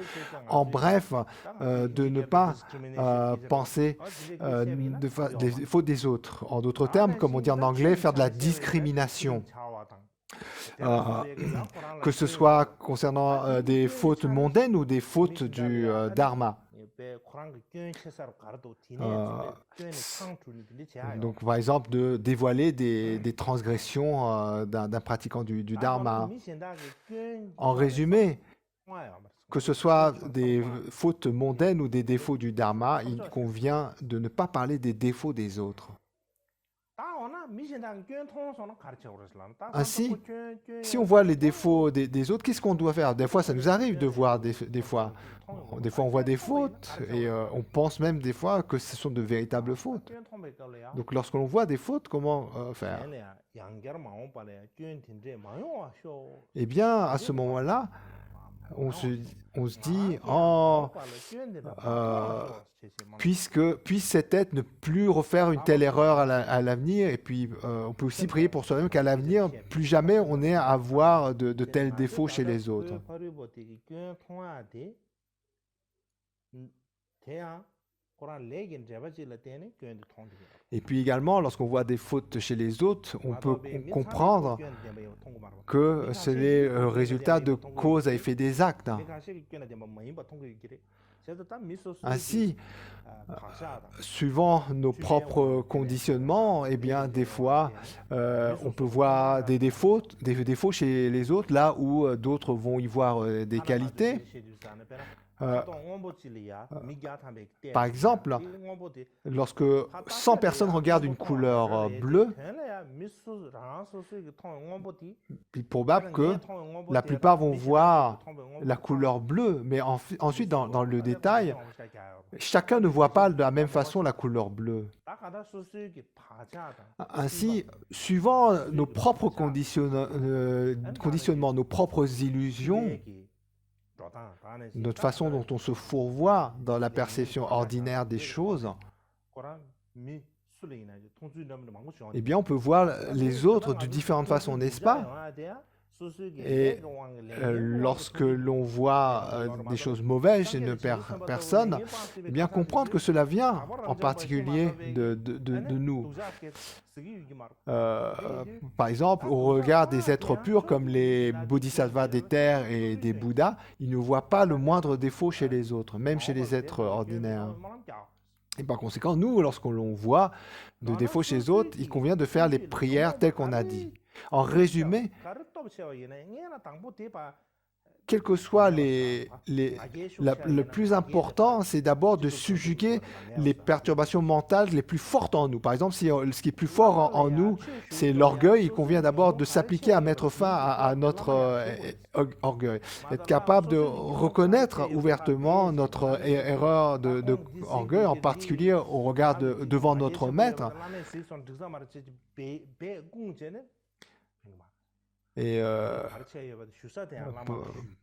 Speaker 1: En bref, de ne pas penser des défauts des autres. En d'autres termes, comme on dit en anglais, faire de la discrimination. Que ce soit concernant des fautes mondaines ou des fautes du dharma. Donc, par exemple, de dévoiler des transgressions d'un pratiquant du dharma. En résumé, que ce soit des fautes mondaines ou des défauts du dharma, il convient de ne pas parler des défauts des autres. Ainsi, si on voit les défauts des autres, qu'est-ce qu'on doit faire? Des fois, ça nous arrive de voir des fois. Des fois, on voit des fautes et on pense même des fois que ce sont de véritables fautes. Donc, lorsqu'on voit des fautes, comment faire? Eh bien, à ce moment-là, on se dit, oh, puisse cette tête ne plus refaire une telle erreur à l'avenir, et puis on peut aussi prier pour soi-même qu'à l'avenir, plus jamais on ait à voir de tels défauts chez les autres. Et puis également, lorsqu'on voit des fautes chez les autres, on peut comprendre que c'est le résultat de cause à effet des actes. Ainsi, suivant nos propres conditionnements, eh bien, des fois, on peut voir des défauts chez les autres, là où d'autres vont y voir des qualités. Par exemple, lorsque 100 personnes regardent une couleur bleue, il est probable que la plupart vont voir la couleur bleue, mais ensuite, dans le détail, chacun ne voit pas de la même façon la couleur bleue. Ainsi, suivant nos propres conditionnements, nos propres illusions, notre façon dont on se fourvoie dans la perception ordinaire des choses, eh bien, on peut voir les autres de différentes façons, n'est-ce pas? Et lorsque l'on voit des choses mauvaises chez une personne, eh bien, comprendre que cela vient en particulier de nous. Par exemple, au regard des êtres purs comme les bodhisattvas des terres et des bouddhas, ils ne voient pas le moindre défaut chez les autres, même chez les êtres ordinaires. Et par conséquent, nous, lorsqu'on voit de défauts chez les autres, il convient de faire les prières telles qu'on a dit. En résumé, quel que soit le plus important, c'est d'abord de subjuguer les perturbations mentales les plus fortes en nous. Par exemple, si ce qui est plus fort en nous, c'est l'orgueil, il convient d'abord de s'appliquer à mettre fin à notre orgueil. Être capable de reconnaître ouvertement notre erreur d'orgueil, en particulier au regard devant notre maître. Et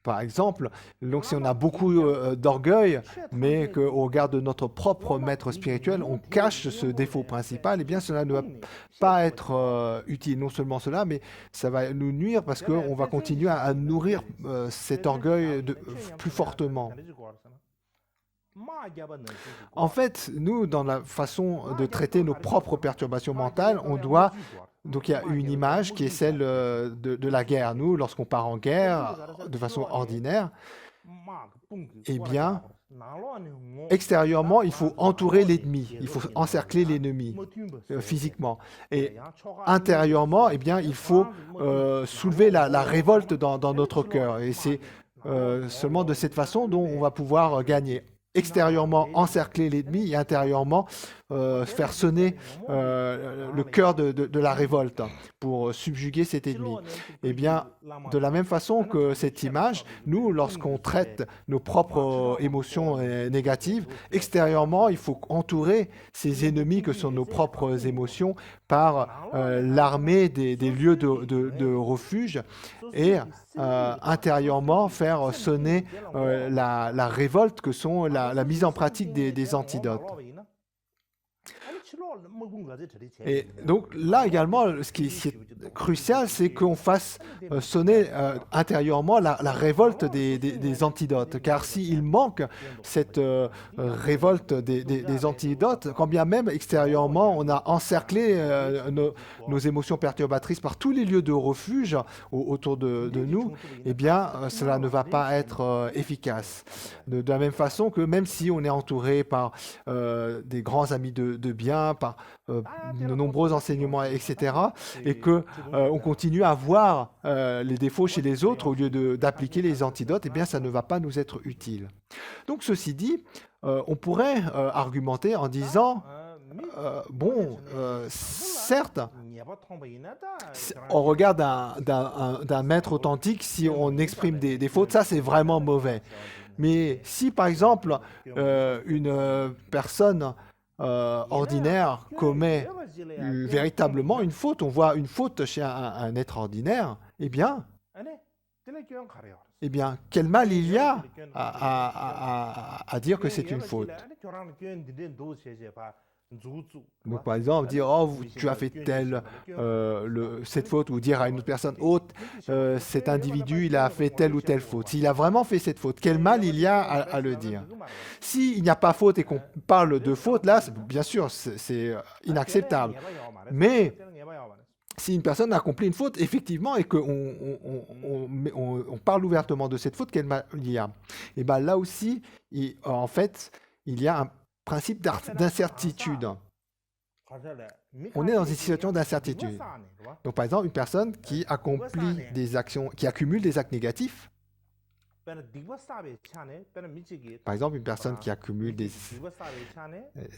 Speaker 1: par exemple, donc si on a beaucoup d'orgueil, mais qu'au regard de notre propre maître spirituel, on cache ce défaut principal, eh bien cela ne va pas être utile. Non seulement cela, mais ça va nous nuire parce qu'on va continuer à nourrir cet orgueil plus fortement. En fait, nous, dans la façon de traiter nos propres perturbations mentales, on doit... Donc il y a une image qui est celle de la guerre. Nous, lorsqu'on part en guerre de façon ordinaire, eh bien, extérieurement, il faut entourer l'ennemi, il faut encercler l'ennemi physiquement. Et intérieurement, eh bien, il faut soulever la révolte dans notre cœur. Et c'est seulement de cette façon dont on va pouvoir gagner. extérieurement encercler l'ennemi et intérieurement faire sonner le cœur de la révolte pour subjuguer cet ennemi. Eh bien, de la même façon que cette image, nous, lorsqu'on traite nos propres émotions négatives, extérieurement, il faut entourer ces ennemis que sont nos propres émotions par l'armée des lieux de refuge et intérieurement faire sonner la révolte que sont la mise en pratique des antidotes. Et donc là également, ce qui est crucial, c'est qu'on fasse sonner intérieurement la révolte des antidotes. Car s'il manque cette révolte des antidotes, quand bien même extérieurement, on a encerclé nos émotions perturbatrices par tous les lieux de refuge autour de nous, eh bien, cela ne va pas être efficace. De la même façon que même si on est entouré par des grands amis de bien, par de nombreux enseignements, etc., et que on continue à voir les défauts chez les autres au lieu d'appliquer les antidotes, eh bien, ça ne va pas nous être utile. Donc, ceci dit, on pourrait argumenter en disant, certes, au regard d'un maître authentique, si on exprime des fautes, ça c'est vraiment mauvais. Mais si, par exemple, une personne ordinaire commet véritablement une faute, on voit une faute chez un être ordinaire, eh bien, quel mal il y a à dire que c'est une faute. Donc, par exemple, dire « Oh, tu as fait cette faute » ou dire à une autre personne « Oh, cet individu, il a fait telle ou telle faute. » S'il a vraiment fait cette faute, quel mal il y a à le dire? S'il n'y a pas faute et qu'on parle de faute, là, bien sûr, c'est inacceptable. Mais si une personne a accompli une faute, effectivement, et qu'on parle ouvertement de cette faute, quel mal il y a? Et bien là aussi, en fait, il y a un principe d'incertitude. On est dans une situation d'incertitude. Donc, par exemple, une personne qui accomplit des actions, qui accumule des actes négatifs. Par exemple, une personne qui accumule des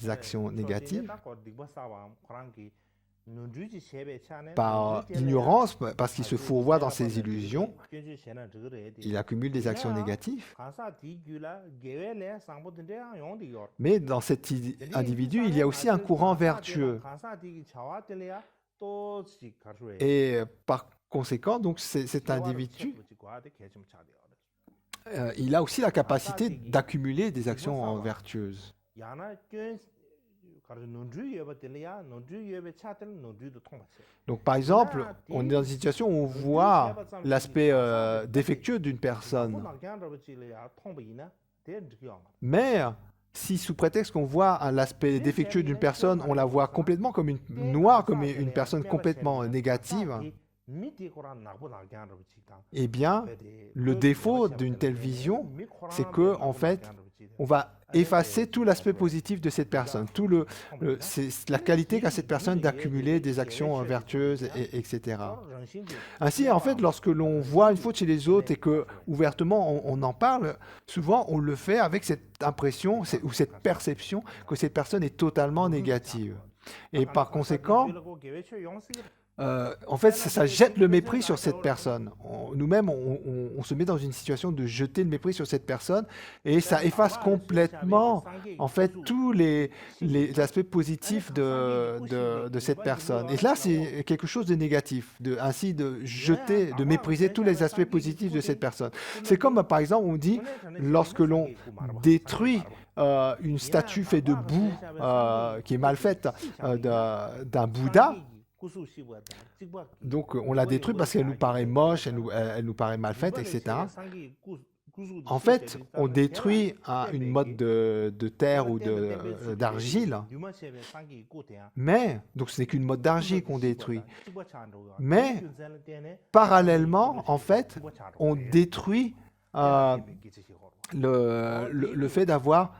Speaker 1: actions négatives par ignorance, parce qu'il se fourvoie dans ses illusions, il accumule des actions négatives. Mais dans cet individu, il y a aussi un courant vertueux. Et par conséquent, donc, cet individu, il a aussi la capacité d'accumuler des actions vertueuses. Donc, par exemple, on est dans une situation où on voit l'aspect défectueux d'une personne. Mais si sous prétexte qu'on voit l'aspect défectueux d'une personne, on la voit complètement comme une noire, comme une personne complètement négative, eh bien, le défaut d'une telle vision, c'est que, en fait, on va effacer tout l'aspect positif de cette personne, c'est la qualité qu'a cette personne d'accumuler des actions vertueuses, etc. Ainsi, en fait, lorsque l'on voit une faute chez les autres et que ouvertement on en parle, souvent on le fait avec cette impression ou cette perception que cette personne est totalement négative. Et par conséquent, en fait, ça jette le mépris sur cette personne. Nous-mêmes, on se met dans une situation de jeter le mépris sur cette personne et ça efface complètement, en fait, tous les aspects positifs de cette personne. Et là, c'est quelque chose de négatif, ainsi de jeter, de mépriser tous les aspects positifs de cette personne. C'est comme, par exemple, on dit, lorsque l'on détruit une statue faite de boue qui est mal faite d'un Bouddha. Donc, on la détruit parce qu'elle nous paraît moche, elle nous paraît mal faite, etc. En fait, on détruit une mode de terre ou d'argile, mais, donc ce n'est qu'une mode d'argile qu'on détruit. Mais, parallèlement, en fait, on détruit le fait d'avoir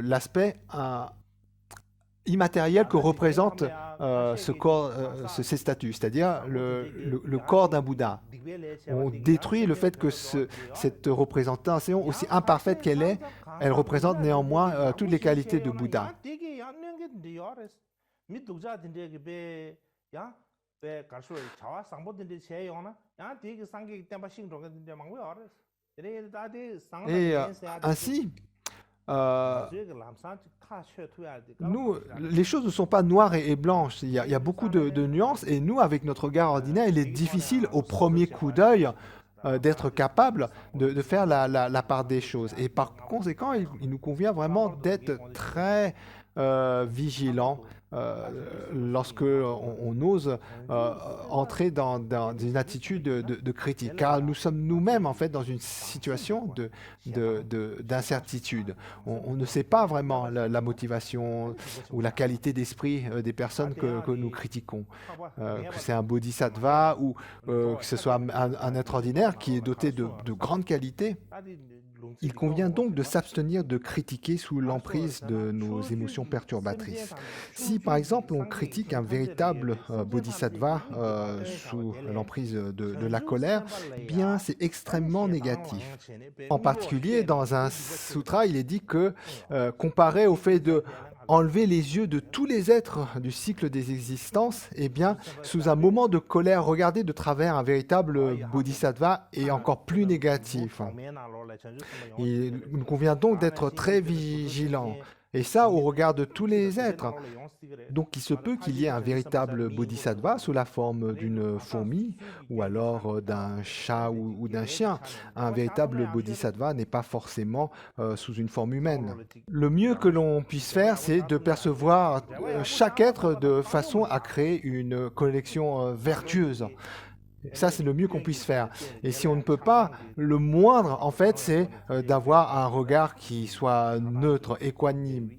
Speaker 1: l'aspect immatériel que représente ces statues, c'est-à-dire le corps d'un Bouddha. On détruit le fait que cette représentation, aussi imparfaite qu'elle est, elle représente néanmoins toutes les qualités de Bouddha. Et ainsi, nous, les choses ne sont pas noires et blanches. Il y a beaucoup de nuances. Et nous, avec notre regard ordinaire, il est difficile au premier coup d'œil d'être capable de faire la part des choses. Et par conséquent, il nous convient vraiment d'être très vigilant lorsque on ose entrer dans une attitude de critique, car nous sommes nous-mêmes en fait dans une situation d'incertitude. On ne sait pas vraiment la motivation ou la qualité d'esprit des personnes que nous critiquons, que c'est un bodhisattva ou que ce soit un être ordinaire qui est doté de grandes qualités. Il convient donc de s'abstenir de critiquer sous l'emprise de nos émotions perturbatrices. Si par exemple on critique un véritable bodhisattva sous l'emprise de la colère, eh bien c'est extrêmement négatif. En particulier, dans un sutra, il est dit que comparé au fait de enlever les yeux de tous les êtres du cycle des existences, eh bien, sous un moment de colère, regarder de travers un véritable bodhisattva est encore plus négatif. Il nous convient donc d'être très vigilant. Et ça, au regard de tous les êtres. Donc, il se peut qu'il y ait un véritable bodhisattva sous la forme d'une fourmi ou alors d'un chat ou d'un chien. Un véritable bodhisattva n'est pas forcément sous une forme humaine. Le mieux que l'on puisse faire, c'est de percevoir chaque être de façon à créer une connexion vertueuse. Ça, c'est le mieux qu'on puisse faire. Et si on ne peut pas, le moindre, en fait, c'est d'avoir un regard qui soit neutre, équanime.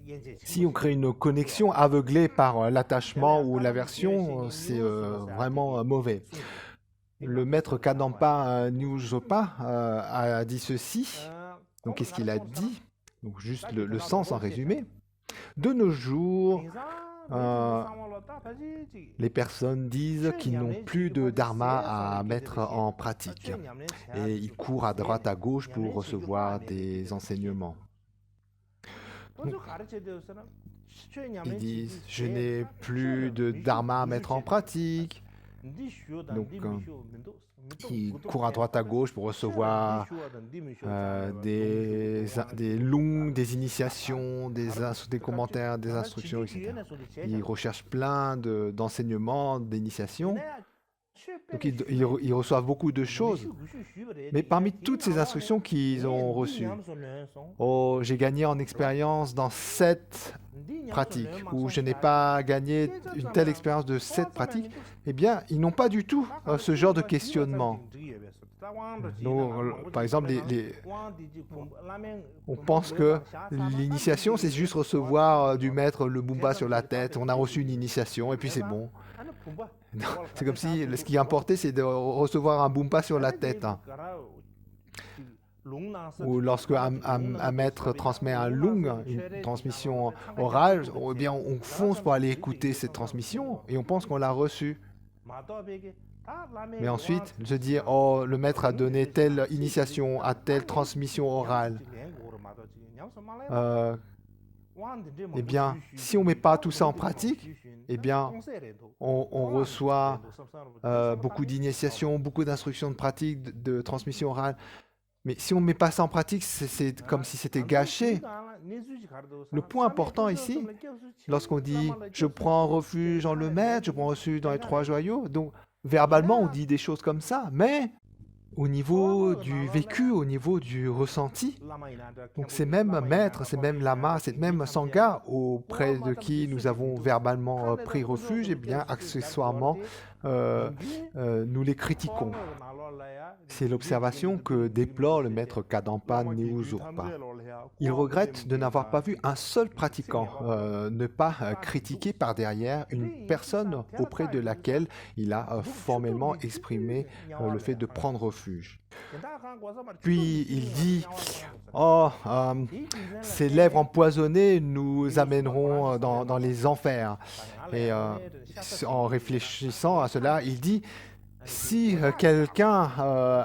Speaker 1: Si on crée une connexion aveuglée par l'attachement ou l'aversion, c'est vraiment mauvais. Le maître Kadampa Nyujopa a dit ceci. Donc, qu'est-ce qu'il a dit? Donc, juste le sens en résumé. De nos jours, les personnes disent qu'ils n'ont plus de dharma à mettre en pratique et ils courent à droite à gauche pour recevoir des enseignements. Donc, ils disent je n'ai plus de dharma à mettre en pratique. Donc, ils courent à droite à gauche pour recevoir des lungs, des initiations, des commentaires, des instructions, etc. Ils recherchent plein d'enseignements, d'initiations. Donc ils reçoivent beaucoup de choses. Mais parmi toutes ces instructions qu'ils ont reçues, oh, j'ai gagné en expérience dans cette pratique, ou je n'ai pas gagné une telle expérience de cette pratique, eh bien, ils n'ont pas du tout ce genre de questionnement. Donc, par exemple, on pense que l'initiation, c'est juste recevoir du maître le Bumba sur la tête. On a reçu une initiation et puis c'est bon. C'est comme si ce qui importait, c'est de recevoir un Bumba sur la tête. Ou lorsque un maître transmet un lung, une transmission orale, eh bien, on fonce pour aller écouter cette transmission et on pense qu'on l'a reçue. Mais ensuite, se dire, oh, le maître a donné telle initiation à telle transmission orale. Eh bien, si on ne met pas tout ça en pratique, eh bien, on reçoit beaucoup d'initiations, beaucoup d'instructions de pratique, de transmission orale. Mais si on ne met pas ça en pratique, c'est comme si c'était gâché. Le point important ici, lorsqu'on dit « je prends refuge en le maître, je prends refuge dans les trois joyaux », donc verbalement on dit des choses comme ça, mais au niveau du vécu, au niveau du ressenti, donc ces mêmes maîtres, ces mêmes lamas, cette même sangha auprès de qui nous avons verbalement pris refuge, eh bien accessoirement nous les critiquons. C'est l'observation que déplore le maître Kadampa Nyujopa. Il regrette de n'avoir pas vu un seul pratiquant ne pas critiquer par derrière une personne auprès de laquelle il a formellement exprimé le fait de prendre refuge. Puis il dit « oh, ces lèvres empoisonnées nous amèneront dans les enfers. Et en réfléchissant à cela, il dit, si quelqu'un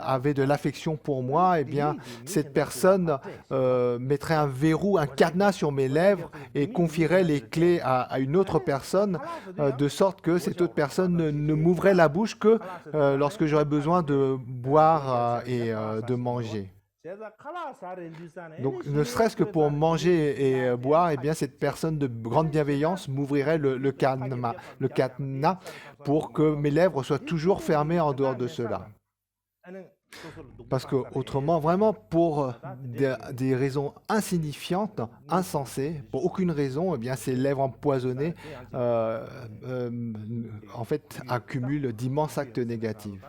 Speaker 1: avait de l'affection pour moi, eh bien, cette personne mettrait un verrou, un cadenas sur mes lèvres et confierait les clés à une autre personne, de sorte que cette autre personne ne m'ouvrait la bouche que lorsque j'aurais besoin de boire et de manger. Donc, ne serait-ce que pour manger et boire, eh bien, cette personne de grande bienveillance m'ouvrirait le cadenas pour que mes lèvres soient toujours fermées en dehors de cela. Parce que autrement, vraiment, pour des raisons insignifiantes, insensées, pour aucune raison, eh bien, ces lèvres empoisonnées, en fait, accumulent d'immenses actes négatifs.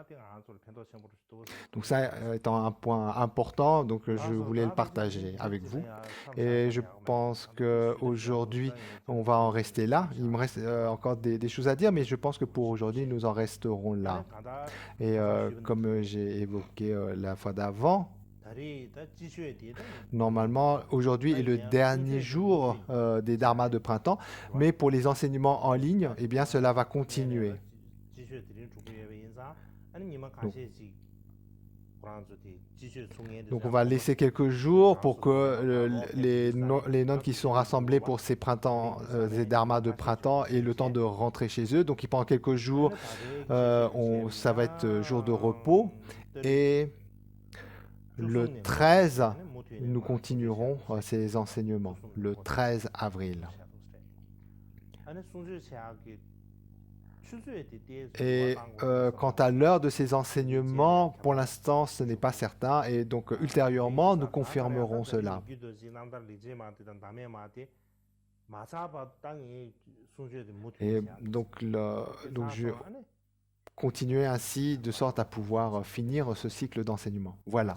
Speaker 1: Donc ça étant un point important, donc je voulais le partager avec vous. Et je pense qu'aujourd'hui, on va en rester là. Il me reste encore des choses à dire, mais je pense que pour aujourd'hui, nous en resterons là. Et comme j'ai évoqué la fois d'avant, normalement, aujourd'hui est le dernier jour des dharmas de printemps, mais pour les enseignements en ligne, eh bien, cela va continuer. Donc on va laisser quelques jours pour que les nonnes qui sont rassemblées pour ces printemps, ces dharmas de printemps aient le temps de rentrer chez eux. Donc pendant quelques jours, ça va être jour de repos. Et le 13, nous continuerons ces enseignements, le 13 avril. Et quant à l'heure de ces enseignements, pour l'instant, ce n'est pas certain. Et donc, ultérieurement, nous confirmerons cela. Et donc je continuer ainsi de sorte à pouvoir finir ce cycle d'enseignement. Voilà.